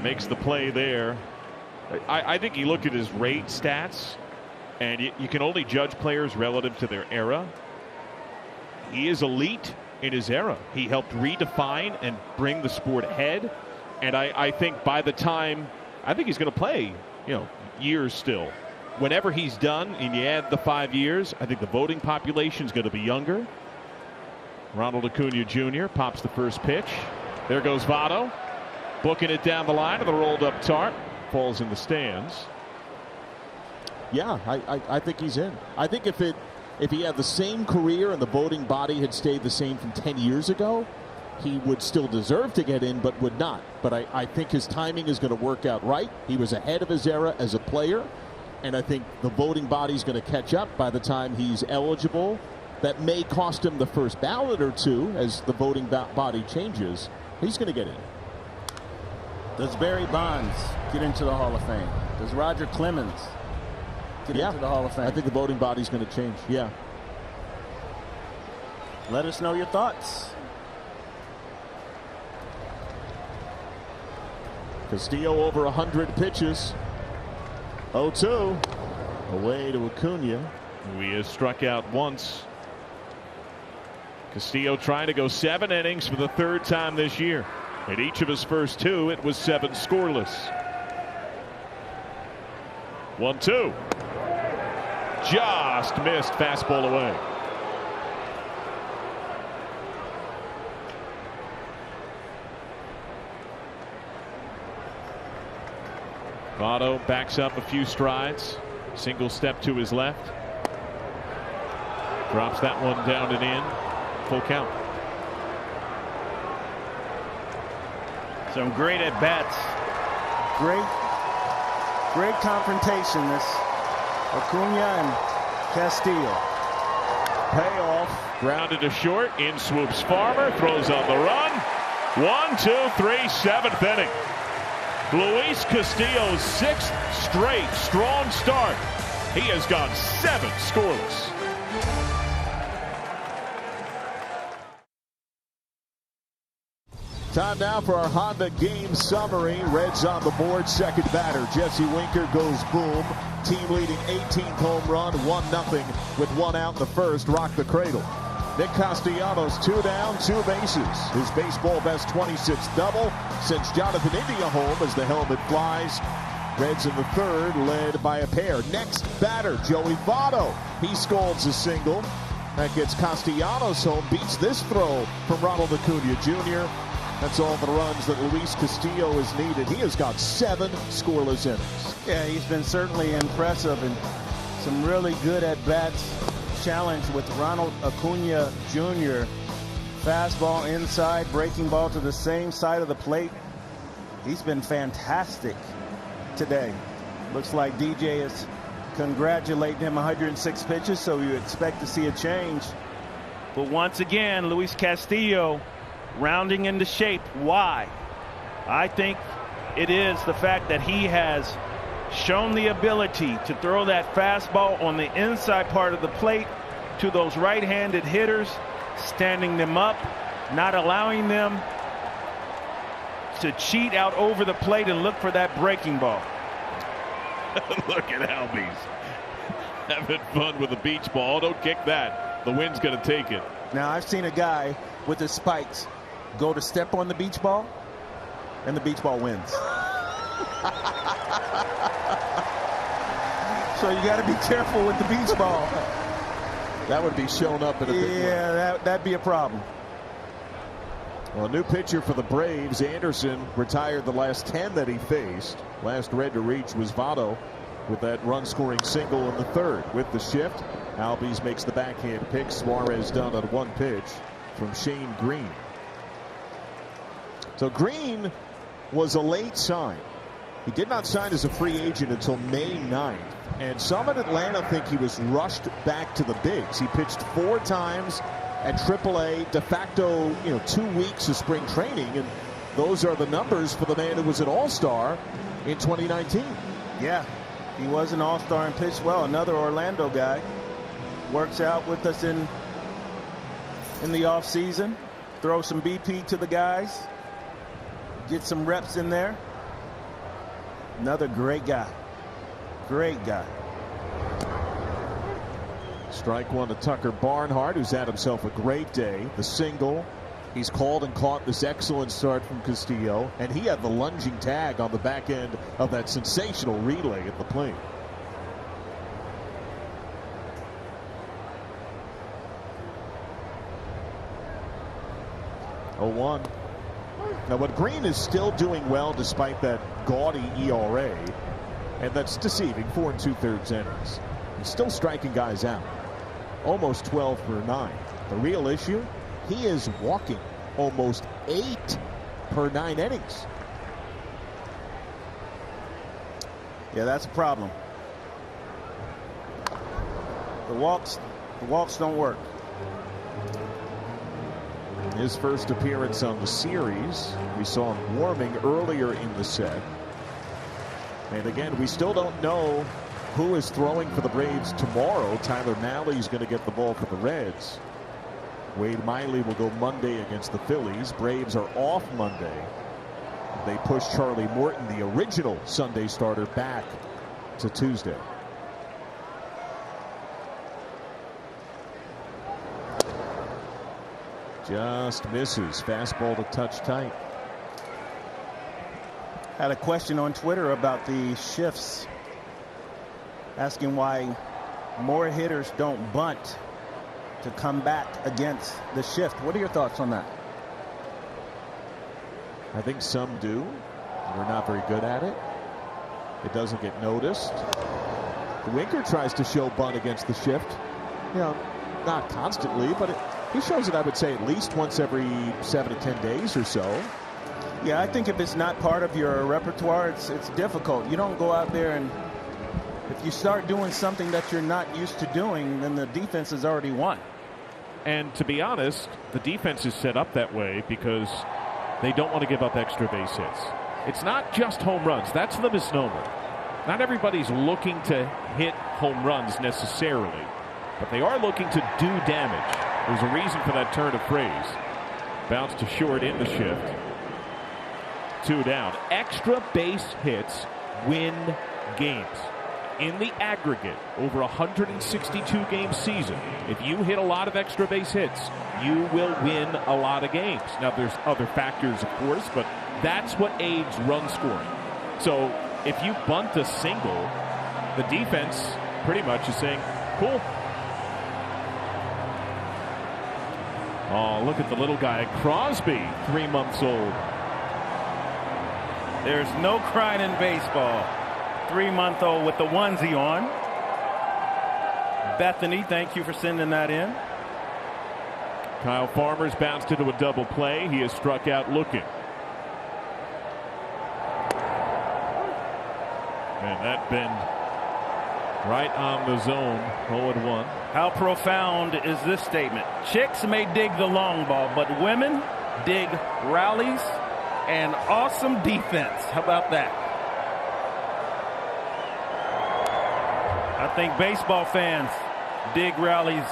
Makes the play there. I think you look at his rate stats, and you can only judge players relative to their era. He is elite in his era. He helped redefine and bring the sport ahead. And I think by the time, I think he's going to play, years still. Whenever he's done, and you add the 5 years, I think the voting population is going to be younger. Ronald Acuna Jr. pops the first pitch. There goes Votto. Booking it down the line of the rolled up tarp. Falls in the stands. Yeah, I think he's in. I think if he had the same career and the voting body had stayed the same from 10 years ago, he would still deserve to get in, but would not. But I think his timing is going to work out right. He was ahead of his era as a player, and I think the voting body's going to catch up by the time he's eligible. That may cost him the first ballot or two as the voting body changes. He's going to get in. Does Barry Bonds get into the Hall of Fame? Does Roger Clemens get into the Hall of Fame? I think the voting body's going to change. Yeah. Let us know your thoughts. Castillo over 100 pitches. 0-2. Away to Acuna. He has struck out once. Castillo trying to go 7 innings for the 3rd time this year. In each of his first 2, it was 7 scoreless. 1-2. Just missed. Fastball away. Votto backs up a few strides. Single step to his left. Drops that one down and in. Full count. Some great at bats. Great confrontation. This Acuna and Castillo. Payoff. Grounded to short. In swoops Farmer. Throws on the run. 1, 2, 3. 7th inning. Luis Castillo's 6th straight strong start. He has gone 7 scoreless. Time now for our Honda game summary. Reds on the board. Second batter, Jesse Winker goes boom. Team leading 18th home run, 1-0 with 1 out in the first. Rock the cradle. Nick Castellanos 2 down, 2 bases. His baseball best 26th double sends Jonathan India home as the helmet flies. Reds in the 3rd, led by a pair. Next batter, Joey Votto. He scolds a single. That gets Castellanos home. Beats this throw from Ronald Acuna Jr. That's all the runs that Luis Castillo has needed. He has got 7 scoreless innings. Yeah, he's been certainly impressive and some really good at-bats. Challenge with Ronald Acuna Jr. Fastball inside, breaking ball to the same side of the plate. He's been fantastic today. Looks like DJ is congratulating him. 106 pitches, so you expect to see a change. But once again, Luis Castillo rounding into shape. Why? I think it is the fact that he has shown the ability to throw that fastball on the inside part of the plate to those right-handed hitters, standing them up, not allowing them to cheat out over the plate and look for that breaking ball. Look at Albies having fun with the beach ball. Don't kick that. The wind's going to take it. Now, I've seen a guy with his spikes go to step on the beach ball, and the beach ball wins. So you got to be careful with the beach ball. That would be shown up in a big way. Yeah, that'd be a problem. Well, a new pitcher for the Braves. Anderson retired the last 10 that he faced. Last Red to reach was Votto with that run-scoring single in the 3rd. With the shift, Albies makes the backhand pick. Suarez done on 1 pitch from Shane Green. So Green was a late sign. He did not sign as a free agent until May 9th. And some in Atlanta think he was rushed back to the bigs. He pitched 4 times at AAA, de facto, 2 weeks of spring training. And those are the numbers for the man who was an all-star in 2019. Yeah, he was an all-star and pitched well. Another Orlando guy. Works out with us in the offseason. Throw some BP to the guys. Get some reps in there. Another great guy. Great guy. Strike one to Tucker Barnhart, who's had himself a great day. The single. He's called and caught this excellent start from Castillo. And he had the lunging tag on the back end of that sensational relay at the plate. Oh, 1. Now, what Green is still doing well despite that gaudy ERA, and that's deceiving, 4 2/3 innings. He's still striking guys out. Almost 12 for 9. The real issue, he is walking almost 8 per 9 innings. Yeah, that's a problem. The walks don't work. His first appearance on the series. We saw him warming earlier in the set. And again, we still don't know who is throwing for the Braves tomorrow. Tyler Mahle is going to get the ball for the Reds. Wade Miley will go Monday against the Phillies. Braves are off Monday. They push Charlie Morton, the original Sunday starter, back to Tuesday. Just misses. Fastball to touch tight. Had a question on Twitter about the shifts, asking why more hitters don't bunt to come back against the shift. What are your thoughts on that? I think some do. We're not very good at it. It doesn't get noticed. Winker tries to show bunt against the shift. You know, not constantly, but he shows it, I would say, at least once every 7 to 10 days or so. Yeah, I think if it's not part of your repertoire, it's difficult. You don't go out there, and if you start doing something that you're not used to doing, then the defense has already won. And to be honest, the defense is set up that way because they don't want to give up extra base hits. It's not just home runs. That's the misnomer. Not everybody's looking to hit home runs necessarily, but they are looking to do damage. There's a reason for that turn of phrase. Bounce to short in the shift. 2 down. Extra base hits win games. In the aggregate, over 162 game season, if you hit a lot of extra base hits, you will win a lot of games. Now, there's other factors, of course, but that's what aids run scoring. So if you bunt a single, the defense pretty much is saying, cool. Oh, look at the little guy. Crosby, 3 months old. There's no crying in baseball. 3-month-old with the onesie on. Bethany, thank you for sending that in. Kyle Farmer's bounced into a double play. He has struck out looking. And that bend right on the zone. 0-1. How profound is this statement? Chicks may dig the long ball, but women dig rallies and awesome defense. How about that? I think baseball fans dig rallies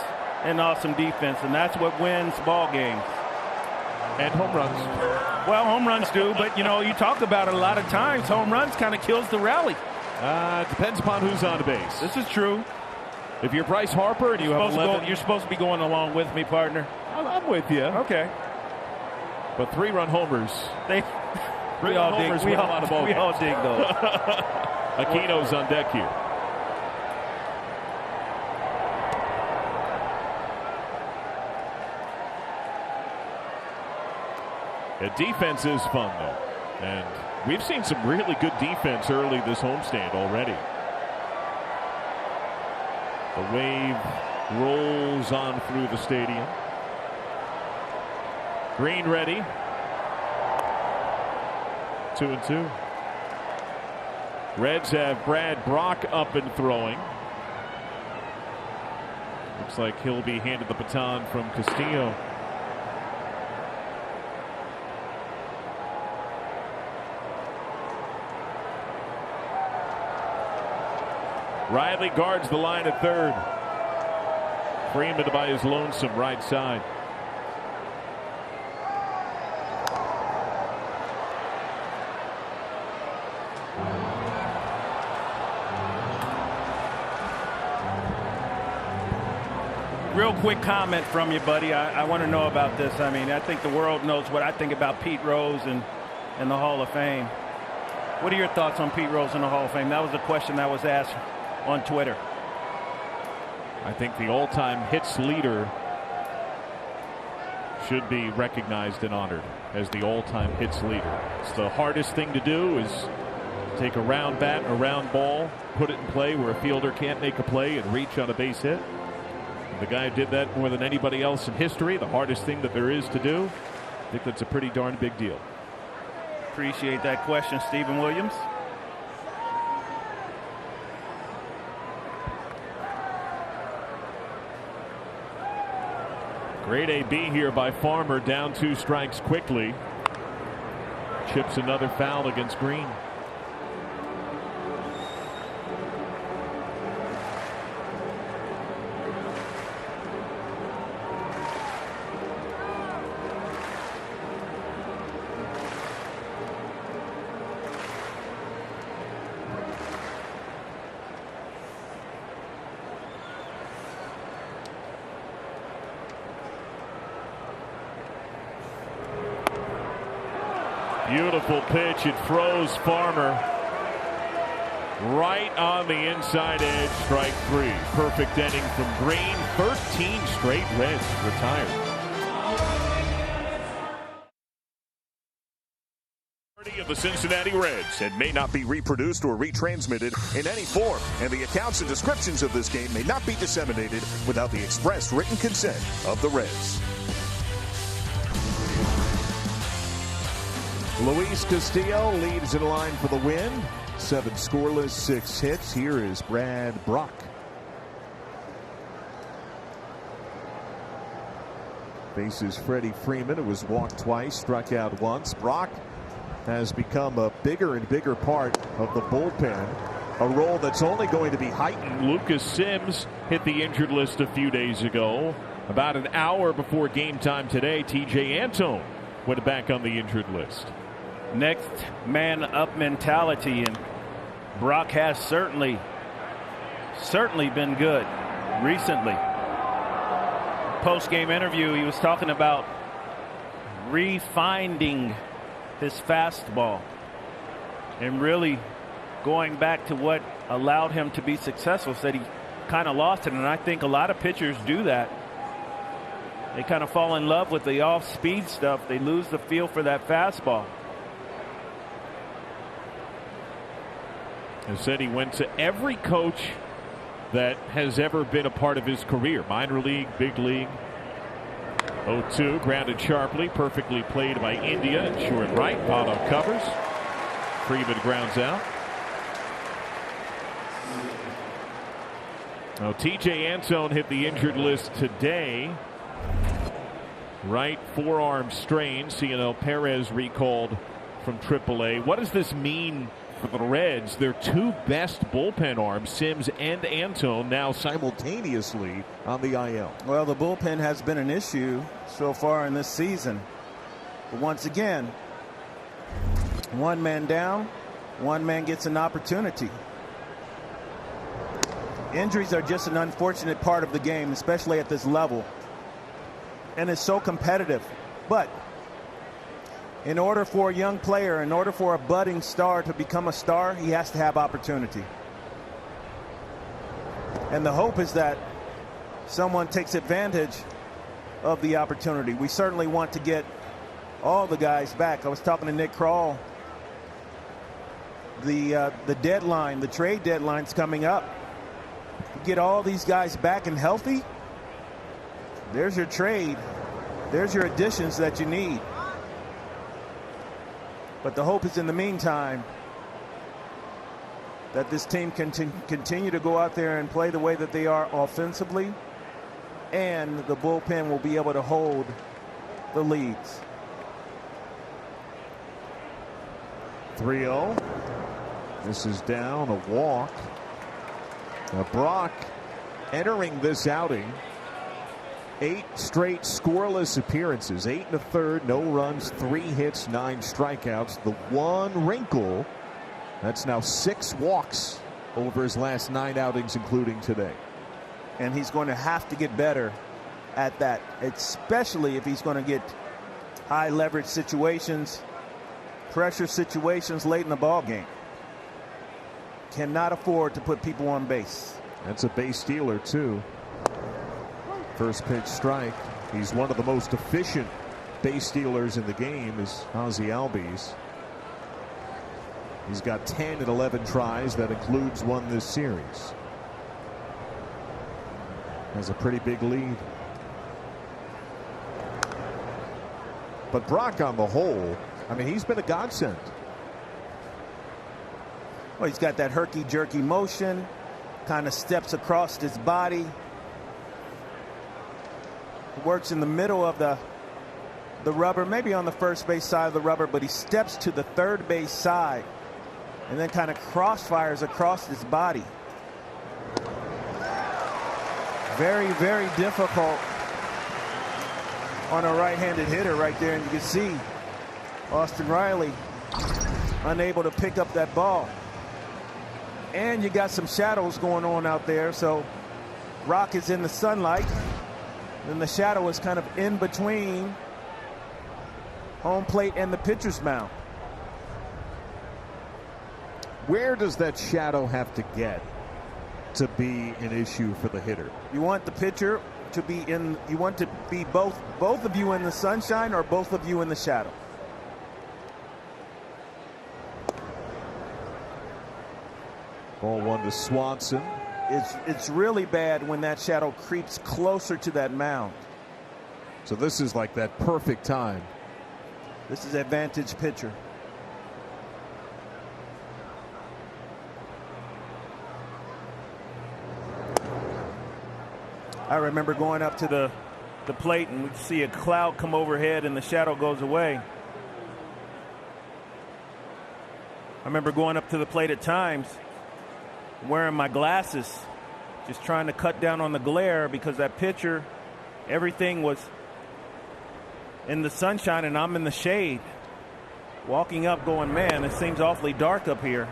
and awesome defense, and that's what wins ball games. And home runs. Well, home runs do, but you know, you talk about it a lot of times. Home runs kind of kills the rally. It depends upon who's on the base. This is true. If you're Bryce Harper and you have 11, you're supposed to be going along with me, partner. I'm with you. Okay. But 3-run homers. We all dig those. Aquino's on deck here. The defense is fun, though. And we've seen some really good defense early this homestand already. The wave rolls on through the stadium. Green ready. 2-2. Reds have Brad Brock up and throwing. Looks like he'll be handed the baton from Castillo. Riley guards the line at third. Freeman by his lonesome right side. Real quick comment from you, buddy. I want to know about this. I mean, I think the world knows what I think about Pete Rose and the Hall of Fame. What are your thoughts on Pete Rose and the Hall of Fame? That was a question that was asked on Twitter. I think the all-time hits leader should be recognized and honored as the all-time hits leader. It's the hardest thing to do is take a round bat, a round ball, put it in play where a fielder can't make a play and reach on a base hit. The guy who did that more than anybody else in history, the hardest thing that there is to do. think that's a pretty darn big deal. Appreciate that question, Stephen Williams. Great AB here by Farmer, down 2 strikes quickly. Chips another foul against Green. Beautiful pitch. It froze Farmer right on the inside edge. Strike 3. Perfect inning from Green. 13 straight Reds retired. Of the Cincinnati Reds and may not be reproduced or retransmitted in any form, and the accounts and descriptions of this game may not be disseminated without the express written consent of the Reds. Luis Castillo leads in line for the win. 7 scoreless, 6 hits. Here is Brad Brock. Faces Freddie Freeman, who was walked twice, struck out once. Brock has become a bigger and bigger part of the bullpen, a role that's only going to be heightened. Lucas Sims hit the injured list a few days ago. About an hour before game time today, TJ Antone went back on the injured list. Next man up mentality, and Brock has certainly been good recently. Post-game interview, he was talking about refining his fastball and really going back to what allowed him to be successful. Said he kind of lost it, and I think a lot of pitchers do that. They kind of fall in love with the off-speed stuff. They lose the feel for that fastball. He said he went to every coach that has ever been a part of his career. Minor league, big league. 0-2, grounded sharply, perfectly played by India and short right. Votto covers. Freeman grounds out. Now TJ Antone hit the injured list today. Right forearm strain. Cianel Perez recalled from AAA. What does this mean for the Reds? Their 2 best bullpen arms, Sims and Antone, now simultaneously on the IL. Well, the bullpen has been an issue so far in this season. But once again, one man down, one man gets an opportunity. Injuries are just an unfortunate part of the game, especially at this level. And it's so competitive. But in order for a young player, in order for a budding star to become a star, he has to have opportunity. And the hope is that someone takes advantage of the opportunity. We certainly want to get all the guys back. I was talking to Nick Kroll. The deadline, the trade deadline's coming up. Get all these guys back and healthy. There's your trade. There's your additions that you need. But the hope is, in the meantime, that this team can continue to go out there and play the way that they are offensively, and the bullpen will be able to hold the leads. 3-0. This is down, a walk. Now Brock entering this outing, 8 straight scoreless appearances, 8 1/3, no runs, 3 hits, 9 strikeouts. The one wrinkle, that's now 6 walks over his last 9 outings, including today. And he's going to have to get better at that, especially if he's going to get high leverage situations, pressure situations late in the ball game. Cannot afford to put people on base. That's a base stealer too. First pitch strike. He's one of the most efficient base stealers in the game, is Ozzie Albies. He's got 10 in 11 tries. That includes one this series. Has a pretty big lead. But Brock, on the whole, I mean, he's been a godsend. Well, he's got that herky-jerky motion, kind of steps across his body. Works in the middle of the rubber, maybe on the first base side of the rubber, but he steps to the third base side and then kind of crossfires across his body. Very, very difficult on a right-handed hitter right there, and you can see Austin Riley unable to pick up that ball. And you got some shadows going on out there, so Rock is in the sunlight, and the shadow is kind of in between home plate and the pitcher's mound. Where does that shadow have to get to be an issue for the hitter? You want the pitcher to be in, you want to be both of you in the sunshine or both of you in the shadow? Ball one to Swanson. It's really bad when that shadow creeps closer to that mound. So this is like that perfect time. This is advantage pitcher. I remember going up to the plate and we'd see a cloud come overhead and the shadow goes away. I remember going up to the plate at times wearing my glasses, just trying to cut down on the glare because that pitcher, everything was in the sunshine and I'm in the shade. Walking up going, man, it seems awfully dark up here.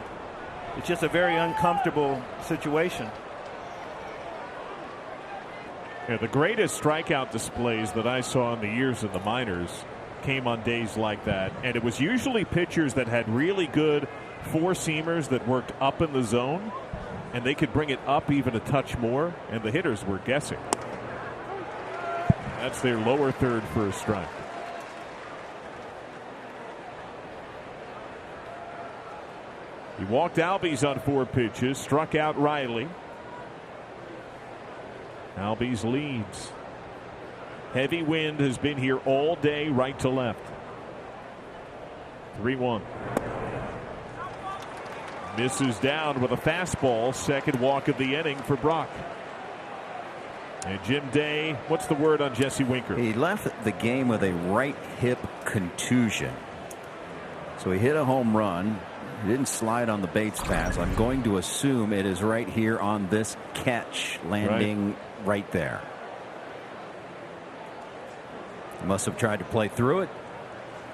It's just a very uncomfortable situation. Yeah, the greatest strikeout displays that I saw in the years in the minors came on days like that, and it was usually pitchers that had really good four-seamers that worked up in the zone, and they could bring it up even a touch more, and the hitters were guessing. That's their lower third for a strike. He walked Albies on 4 pitches, struck out Riley. Albies leads. Heavy wind has been here all day, right to left. 3-1. Misses down with a fastball. Second walk of the inning for Brock. And Jim Day, what's the word on Jesse Winker? He left the game with a right hip contusion. So he hit a home run. He didn't slide on the Bates pass. I'm going to assume it is right here on this catch, landing right there. He must have tried to play through it.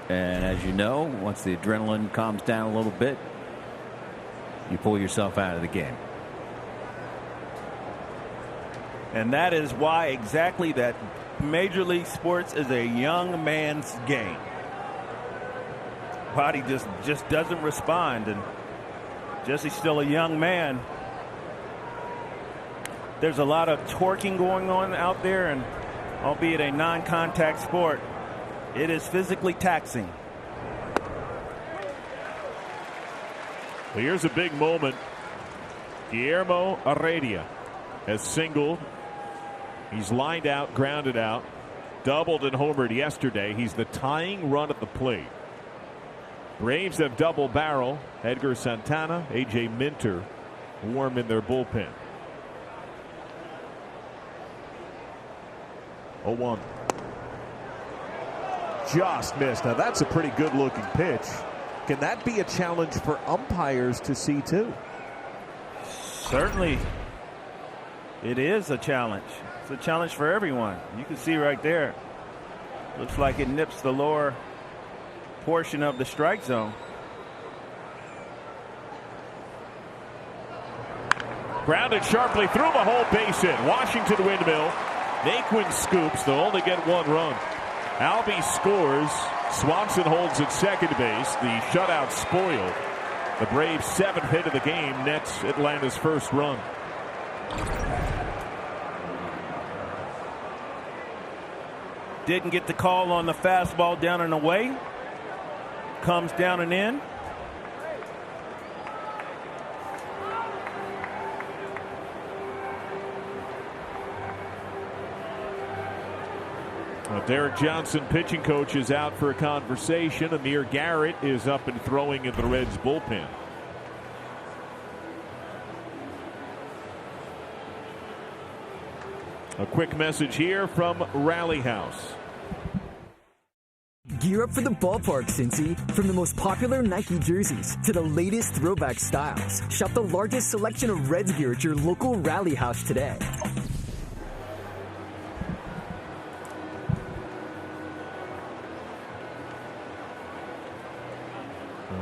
And as you know, once the adrenaline calms down a little bit, you pull yourself out of the game. And that is why exactly that Major League Sports is a young man's game. Body just doesn't respond, and Jesse's still a young man. There's a lot of torquing going on out there, and albeit a non-contact sport, it is physically taxing. Well, here's a big moment. Guillermo Heredia has singled. He's lined out, grounded out, doubled and homered yesterday. He's the tying run at the plate. Braves have double barrel. Edgar Santana, A.J. Minter warm in their bullpen. 0-1. Just missed. Now that's a pretty good looking pitch. Can that be a challenge for umpires to see too? Certainly it is a challenge. It's a challenge for everyone. You can see right there. Looks like it nips the lower portion of the strike zone. Grounded sharply through the whole base hit. Washington windmill. Naquin scoops. They'll only get 1 run. Albie scores. Swanson holds at second base. The shutout spoiled. The Braves' 7th hit of the game nets Atlanta's first run. Didn't get the call on the fastball down and away. Comes down and in. Derek Johnson, pitching coach, is out for a conversation. Amir Garrett is up and throwing in the Reds bullpen. A quick message here from Rally House. Gear up for the ballpark, Cincy. From the most popular Nike jerseys to the latest throwback styles. Shop the largest selection of Reds gear at your local Rally House today.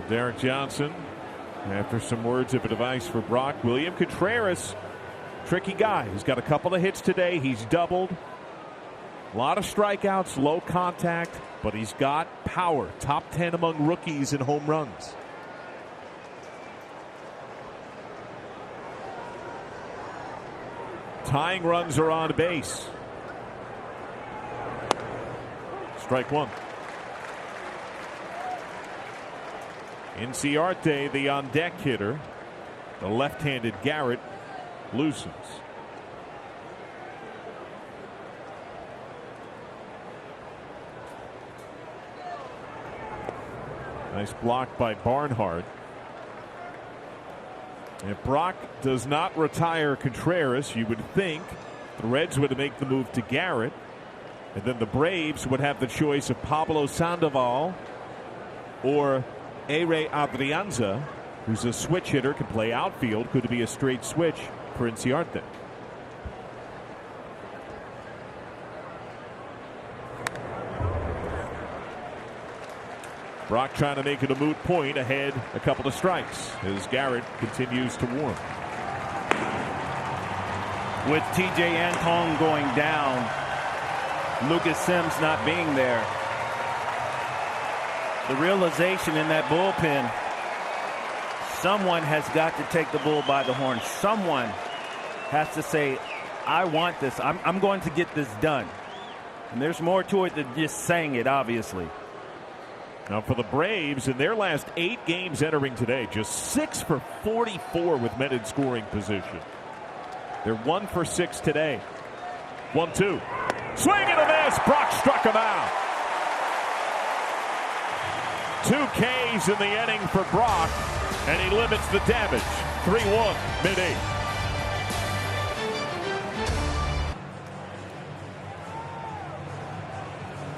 Derek Johnson, after some words of advice for Brock, William Contreras, tricky guy. He's got a couple of hits today. He's doubled. A lot of strikeouts, low contact, but he's got power. Top 10 among rookies in home runs. Tying runs are on base. Strike one. Inciarte, the on-deck hitter. The left-handed Garrett loosens. Nice block by Barnhart. If Brock does not retire Contreras, you would think the Reds would make the move to Garrett. And then the Braves would have the choice of Pablo Sandoval or Ere Adrianza, who's a switch hitter, can play outfield. Could be a straight switch for Inciarte. Brock trying to make it a moot point, ahead a couple of strikes as Garrett continues to warm. With TJ Antone going down, Lucas Sims not being there, the realization in that bullpen, someone has got to take the bull by the horn. Someone has to say, I want this. I'm going to get this done. And there's more to it than just saying it, obviously. Now for the Braves, in their last 8 games entering today, just 6 for 44 with men in scoring position. They're 1 for 6 today. 1-2. Swing and a miss. Brock struck him out. 2 Ks in the inning for Brock, and he limits the damage. 3-1 mid-8.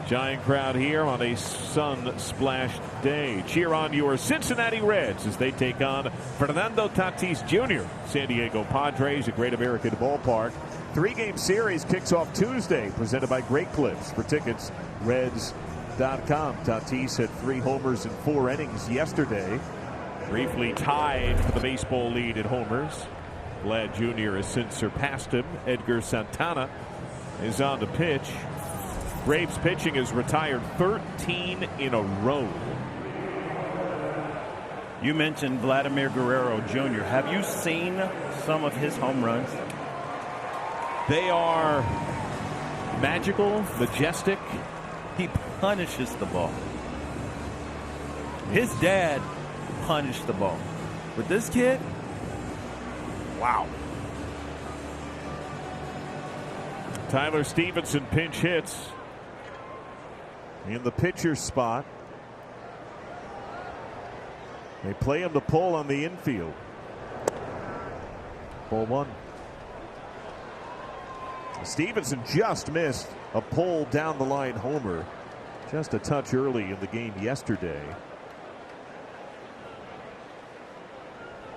Giant crowd here on a sun-splashed day. Cheer on your Cincinnati Reds as they take on Fernando Tatis Jr. San Diego Padres at Great American Ballpark. 3-game series kicks off Tuesday, presented by Great Clips. For tickets, Reds.com. Tatis had 3 homers in 4 innings yesterday. Briefly tied for the baseball lead in homers. Vlad Jr. has since surpassed him. Edgar Santana is on the pitch. Braves pitching has retired 13 in a row. You mentioned Vladimir Guerrero Jr. Have you seen some of his home runs? They are magical, majestic. He punishes the ball. His dad punished the ball. But this kid, wow. Tyler Stevenson pinch hits. In the pitcher's spot. They play him to pull on the infield. Ball 1. Stevenson just missed a pull down the line homer. Just a touch early in the game yesterday.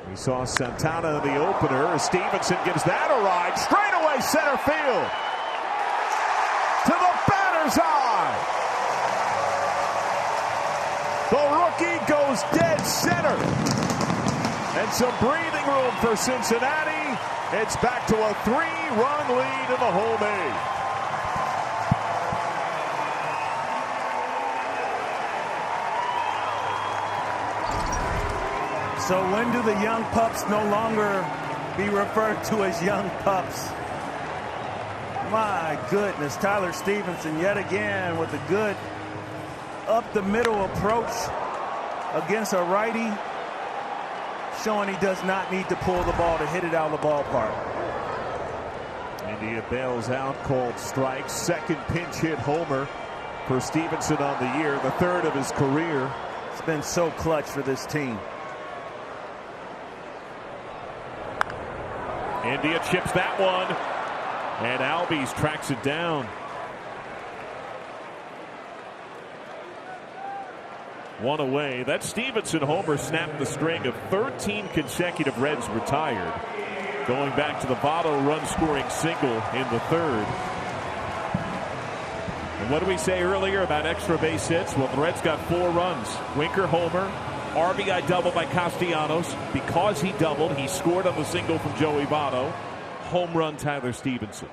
We saw Santana in the opener. Stevenson gives that a ride. Straight away center field. To the batter's eye. The rookie goes dead center. And some breathing room for Cincinnati. It's back to a 3-run lead in the home 8. So when do the young pups no longer be referred to as young pups? My goodness, Tyler Stevenson yet again with a good up the middle approach against a righty, showing he does not need to pull the ball to hit it out of the ballpark. India bails out, called strike. Second pinch hit homer for Stevenson on the year, the third of his career. It's been so clutch for this team. India chips that one, and Albies tracks it down. One away. That Stevenson homer snapped the string of 13 consecutive Reds retired, going back to the Votto run-scoring single in the third. And what did we say earlier about extra base hits? Well, the Reds got 4 runs. Winker homer, RBI double by Castellanos. Because he doubled, he scored on the single from Joey Votto. Home run Tyler Stevenson.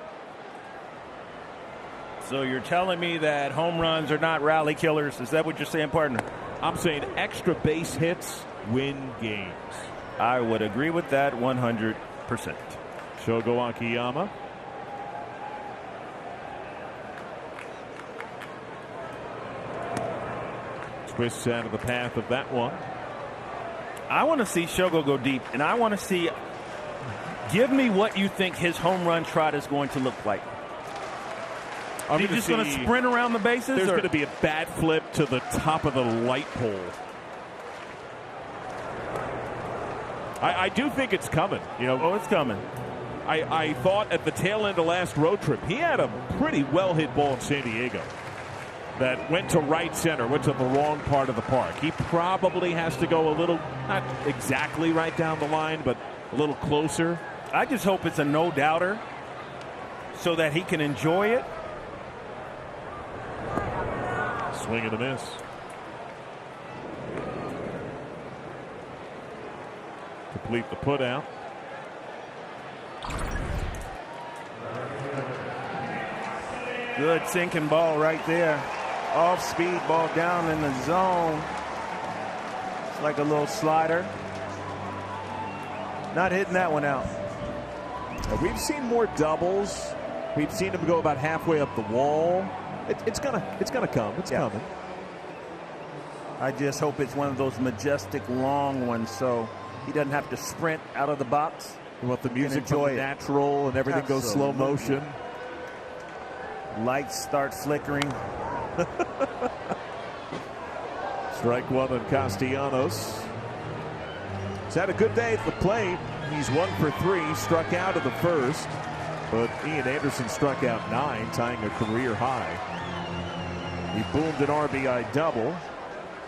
So you're telling me that home runs are not rally killers? Is that what you're saying, partner? I'm saying extra base hits win games. I would agree with that 100%. Shogo Akiyama. Twists out of the path of that one. I want to see Shogo go deep, and I want to see, give me what you think his home run trot is going to look like. Are you just going to sprint around the bases? There's going to be a bat flip to the top of the light pole. I do think it's coming. Oh, it's coming. I thought at the tail end of last road trip, he had a pretty well-hit ball in San Diego that went to right center, went to the wrong part of the park. He probably has to go a little, not exactly right down the line, but a little closer. I just hope it's a no-doubter so that he can enjoy it. Swing and a miss. Complete the putout. Good sinking ball right there. Off speed ball down in the zone. It's like a little slider. Not hitting that one out. We've seen more doubles. We've seen him go about halfway up the wall. It's gonna come. It's coming. I just hope it's one of those majestic long ones, so he doesn't have to sprint out of the box. You want the music to be natural and everything goes slow motion. Lights start flickering. Strike one on Castellanos. He's had a good day at the plate. He's 1 for 3, struck out of the first, but Ian Anderson struck out 9, tying a career high. He boomed an RBI double.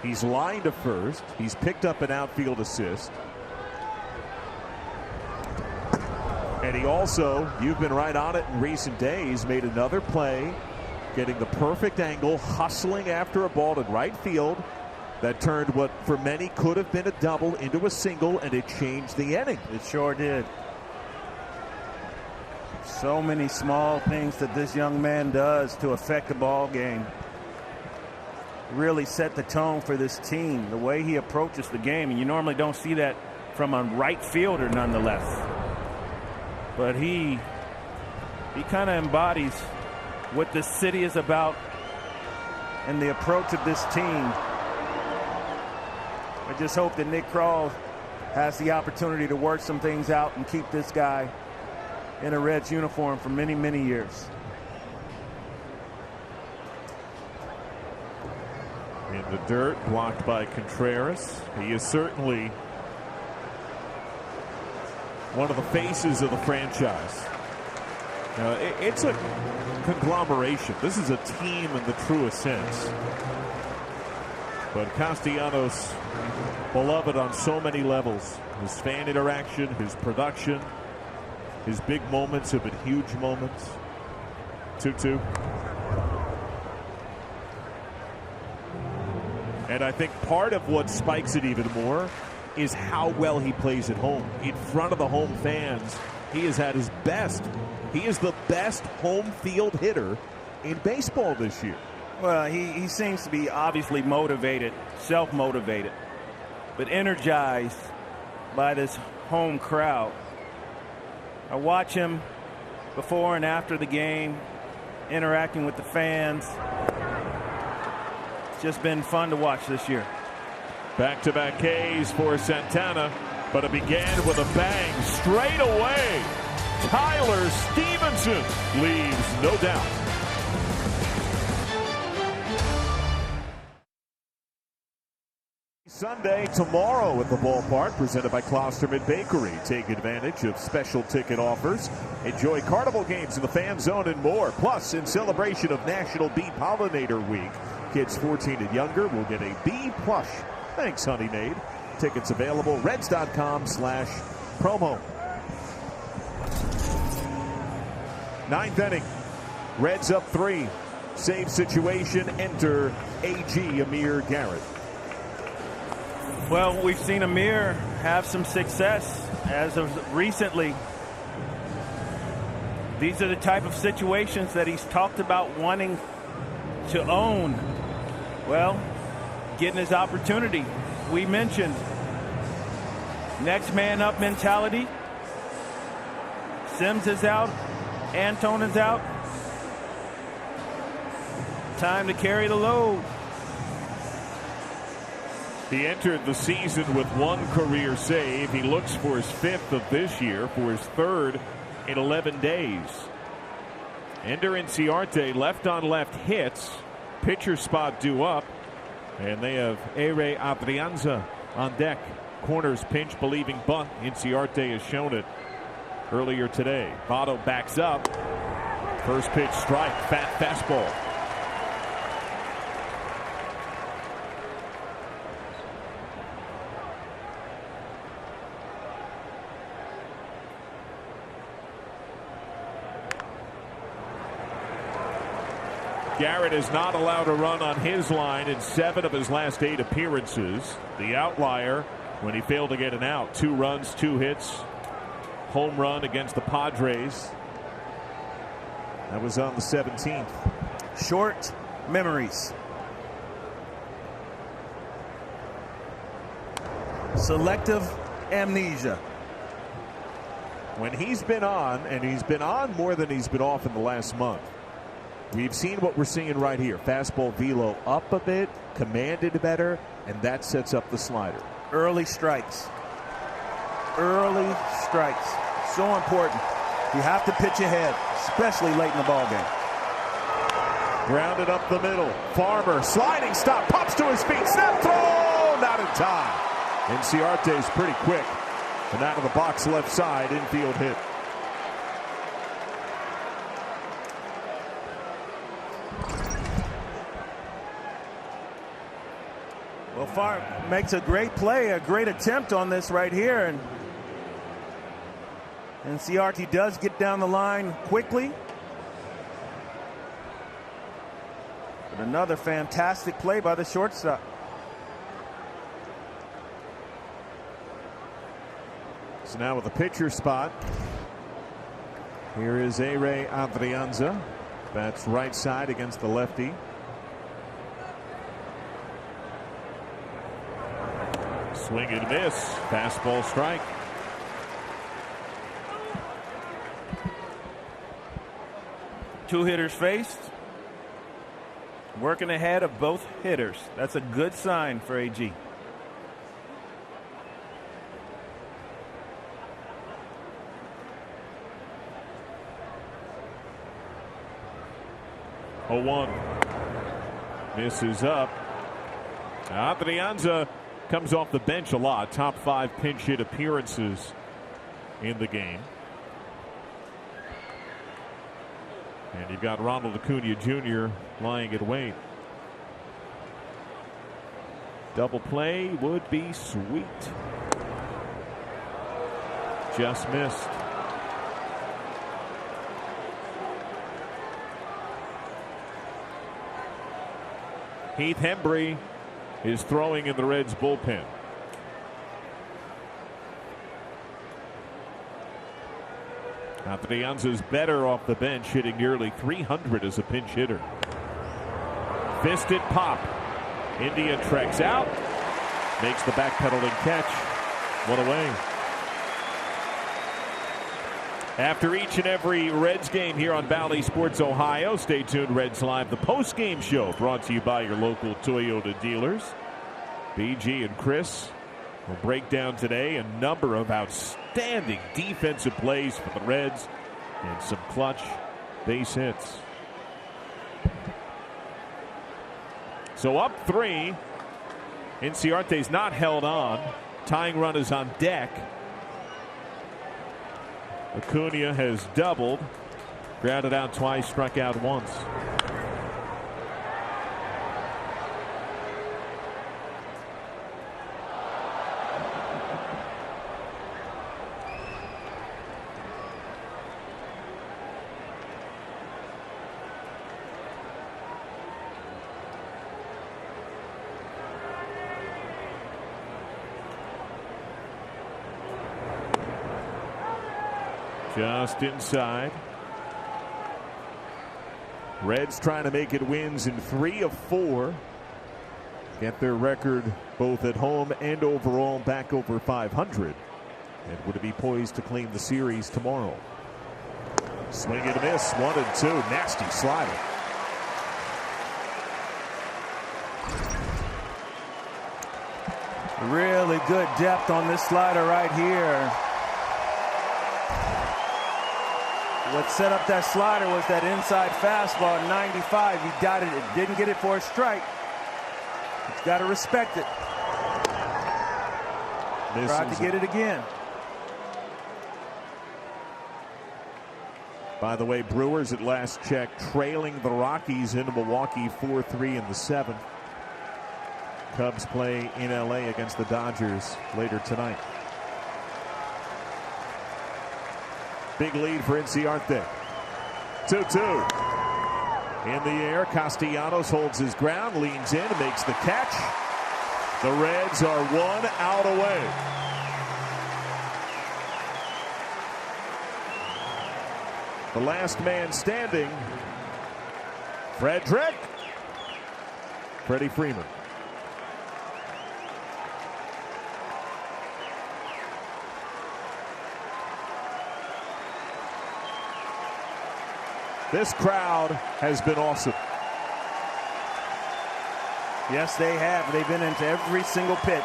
He's lined to first. He's picked up an outfield assist. And he also, you've been right on it in recent days, made another play, getting the perfect angle, hustling after a ball in right field that turned what for many could have been a double into a single, and it changed the inning. It sure did. So many small things that this young man does to affect the ball game. Really set the tone for this team. The way he approaches the game, and you normally don't see that from a right fielder nonetheless. But he kind of embodies what this city is about and the approach of this team. I just hope that Nick Krall has the opportunity to work some things out and keep this guy in a Reds uniform for many, many years. In the dirt, blocked by Contreras. He is certainly one of the faces of the franchise. It's a conglomeration. This is a team in the truest sense. But Castellanos, beloved on so many levels. His fan interaction, his production, his big moments have been huge moments. 2-2. And I think part of what spikes it even more is how well he plays at home. In front of the home fans, he has had his best. He is the best home field hitter in baseball this year. Well, he seems to be obviously motivated, self-motivated, but energized by this home crowd. I watch him before and after the game, interacting with the fans. It's just been fun to watch this year. Back-to-back Ks for Santana, but it began with a bang straight away. Tyler Stevenson leaves no doubt. Sunday tomorrow at the ballpark, presented by Klosterman Bakery. Take advantage of special ticket offers. Enjoy carnival games in the fan zone and more. Plus, in celebration of National Bee Pollinator Week, kids 14 and younger will get a bee plush. Thanks, Honey Maid. Tickets available, Reds.com/promo. Ninth inning. Reds up 3. Save situation. Enter A.G. Amir Garrett. Well, we've seen Amir have some success as of recently. These are the type of situations that he's talked about wanting to own. Well, getting his opportunity. We mentioned next man up mentality. Sims is out. Antone is out. Time to carry the load. He entered the season with 1 career save. He looks for his 5th of this year, for his 3rd in 11 days. Ender Inciarte left on left hits. Pitcher spot due up. And they have Ere Adrianza on deck. Corners pinch, believing bunt. Inciarte has shown it earlier today. Votto backs up. First pitch strike, fat fastball. Garrett is not allowed a run on his line in 7 of his last 8 appearances. The outlier when he failed to get an out. 2 runs, 2 hits. Home run against the Padres. That was on the 17th. Short memories. Selective amnesia. When he's been on, and he's been on more than he's been off in the last month, we've seen what we're seeing right here. Fastball velo up a bit, commanded better, and that sets up the slider. Early strikes. Early strikes. So important. You have to pitch ahead, especially late in the ball game. Grounded up the middle. Farmer, sliding stop, pops to his feet. Snap throw! Not in time. Inciarte's pretty quick. And out of the box left side, infield hit. Well, Farm makes a great play, a great attempt on this right here. And Cincinnati does get down the line quickly. But another fantastic play by the shortstop. So now with the pitcher spot, here is Ere Adrianza. Bats right side against the lefty. Swing and miss. Fastball strike. Two hitters faced. Working ahead of both hitters. That's a good sign for AG. Oh, 1. Misses up. Adrianza comes off the bench a lot. Top 5 pinch hit appearances in the game. And you've got Ronald Acuna Jr. lying at wait. Double play would be sweet. Just missed. Heath Hembree is throwing in the Reds bullpen. Adrianza's better off the bench, hitting nearly 300 as a pinch hitter. Fisted pop. India treks out, makes the backpedaling catch. One away. After each and every Reds game here on Bally Sports Ohio, stay tuned. Reds Live, the post-game show, brought to you by your local Toyota dealers. BG and Chris will break down today a number of outstanding defensive plays for the Reds and some clutch base hits. So up 3 Inciarte's not held on. Tying run is on deck. Acuna has doubled. Grounded out twice, struck out once. Just inside. Reds trying to make it wins in 3 of 4. Get their record both at home and overall back over 500. And would it be poised to claim the series tomorrow? Swing and a miss. 1-2. Nasty slider. Really good depth on this slider right here. What set up that slider was that inside fastball at 95. He got it. Didn't get it for a strike. He's got to respect it. Tried to get it again. By the way, Brewers at last check trailing the Rockies into Milwaukee 4-3 in the 7th. Cubs play in LA against the Dodgers later tonight. Big lead for Inciarte. 2-2. In the air, Castellanos holds his ground, leans in, makes the catch. The Reds are 1 out away. The last man standing, Freddie Freeman. This crowd has been awesome. Yes, they have. They've been into every single pitch.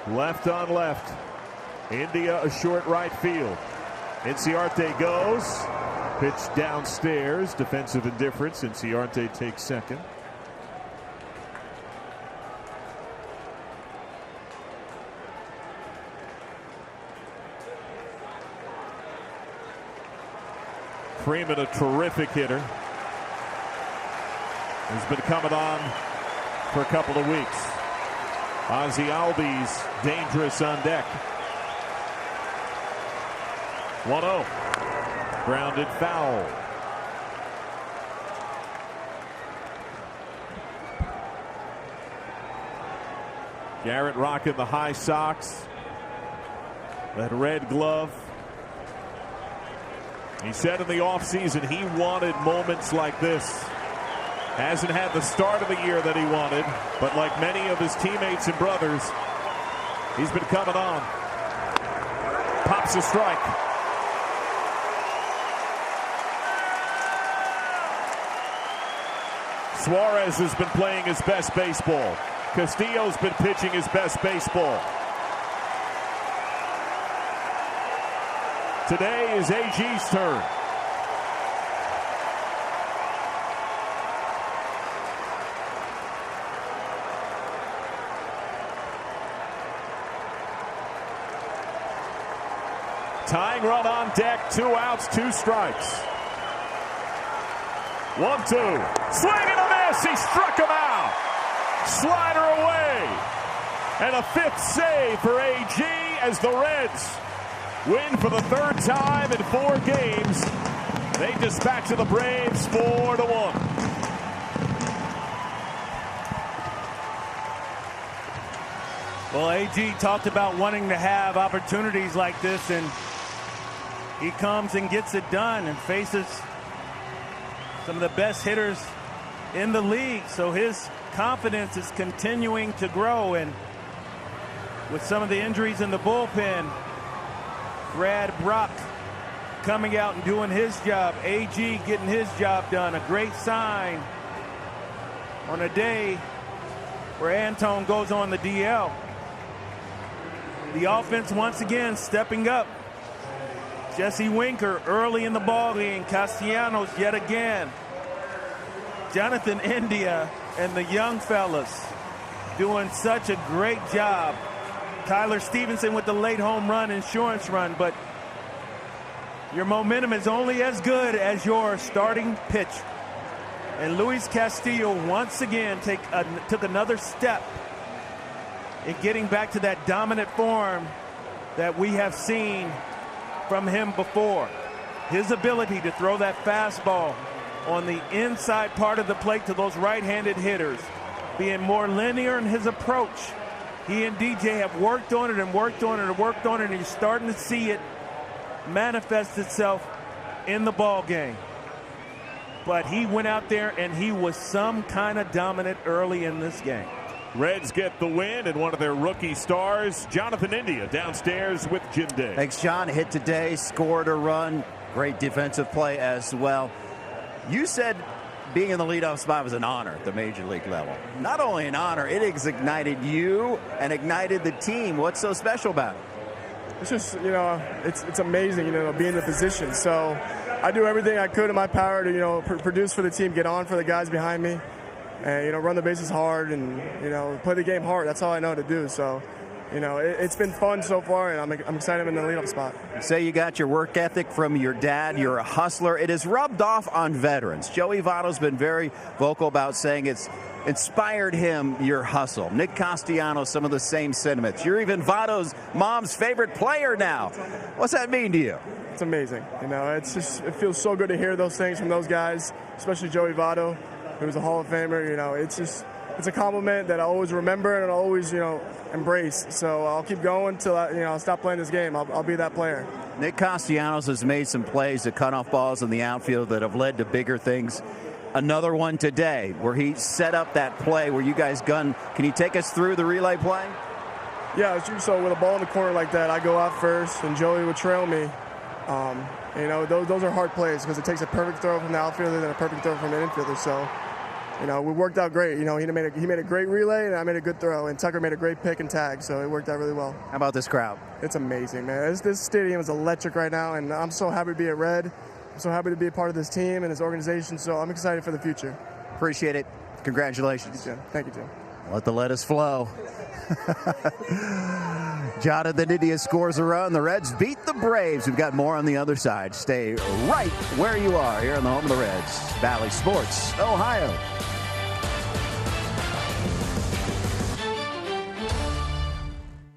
Left on left. India a short right field. Inciarte goes. Pitch downstairs. Defensive indifference. Inciarte takes second. Freeman, a terrific hitter. He's been coming on for a couple of weeks. Ozzie Albies dangerous on deck. 1-0. Grounded foul. Garrett rocking the high socks. That red glove. He said in the offseason he wanted moments like this. Hasn't had the start of the year that he wanted, but like many of his teammates and brothers, he's been coming on. Pops a strike. Suarez has been playing his best baseball. Castillo's been pitching his best baseball. Today is AG's turn. Tying run on deck, 2 outs, 2 strikes. 1-2. Swing and a miss. He struck him out. Slider away. And a 5th save for AG as the Reds win for the 3rd time in 4 games. They dispatch the Braves 4-1. Well, AG talked about wanting to have opportunities like this, and he comes and gets it done and faces some of the best hitters in the league. So his confidence is continuing to grow, and with some of the injuries in the bullpen, Brad Brock coming out and doing his job, AG getting his job done. A great sign on a day where Antone goes on the DL. The offense once again stepping up. Jesse Winker early in the ball game. Castellanos yet again. Jonathan India and the young fellas doing such a great job. Tyler Stevenson with the late home run, insurance run, but your momentum is only as good as your starting pitch. And Luis Castillo once again took another step in getting back to that dominant form that we have seen from him before. His ability to throw that fastball on the inside part of the plate to those right-handed hitters, being more linear in his approach. He and DJ have worked on it and worked on it and worked on it, and you're starting to see it manifest itself in the ball game. But he went out there and he was some kind of dominant early in this game. Reds get the win, and one of their rookie stars, Jonathan India, downstairs with Jim Day. Thanks, John. Hit today, scored a run. Great defensive play as well. You said being in the leadoff spot was an honor at the major league level. Not only an honor, it has ignited you and ignited the team. What's so special about it? It's just, it's amazing, be in the position. So I do everything I could in my power to, produce for the team, get on for the guys behind me, and, run the bases hard and, play the game hard. That's all I know to do. So, it's been fun so far, and I'm excited in the leadoff spot. You say you got your work ethic from your dad. You're a hustler. It has rubbed off on veterans. Joey Votto's been very vocal about saying it's inspired him, your hustle. Nick Castellanos, some of the same sentiments. You're even Votto's mom's favorite player now. What's that mean to you? It's amazing. It feels so good to hear those things from those guys, especially Joey Votto, who's a Hall of Famer. It's a compliment that I always remember and I'll always, embrace. So I'll keep going till I'll stop playing this game. I'll be that player. Nick Castellanos has made some plays to cut off balls in the outfield that have led to bigger things. Another one today where he set up that play where you guys gunned. Can you take us through the relay play? Yeah, so with a ball in the corner like that, I go out first and Joey would trail me. Those are hard plays because it takes a perfect throw from the outfielder and a perfect throw from an infielder. So, we worked out great. He made a great relay and I made a good throw. And Tucker made a great pick and tag, so it worked out really well. How about this crowd? It's amazing, man. This stadium is electric right now, and I'm so happy to be at Red. I'm so happy to be a part of this team and this organization, so I'm excited for the future. Appreciate it. Congratulations. Thank you, Jim. Let the lettuce flow. Jonathan India scores a run. The Reds beat the Braves. We've got more on the other side. Stay right where you are here on the home of the Reds. Valley Sports, Ohio.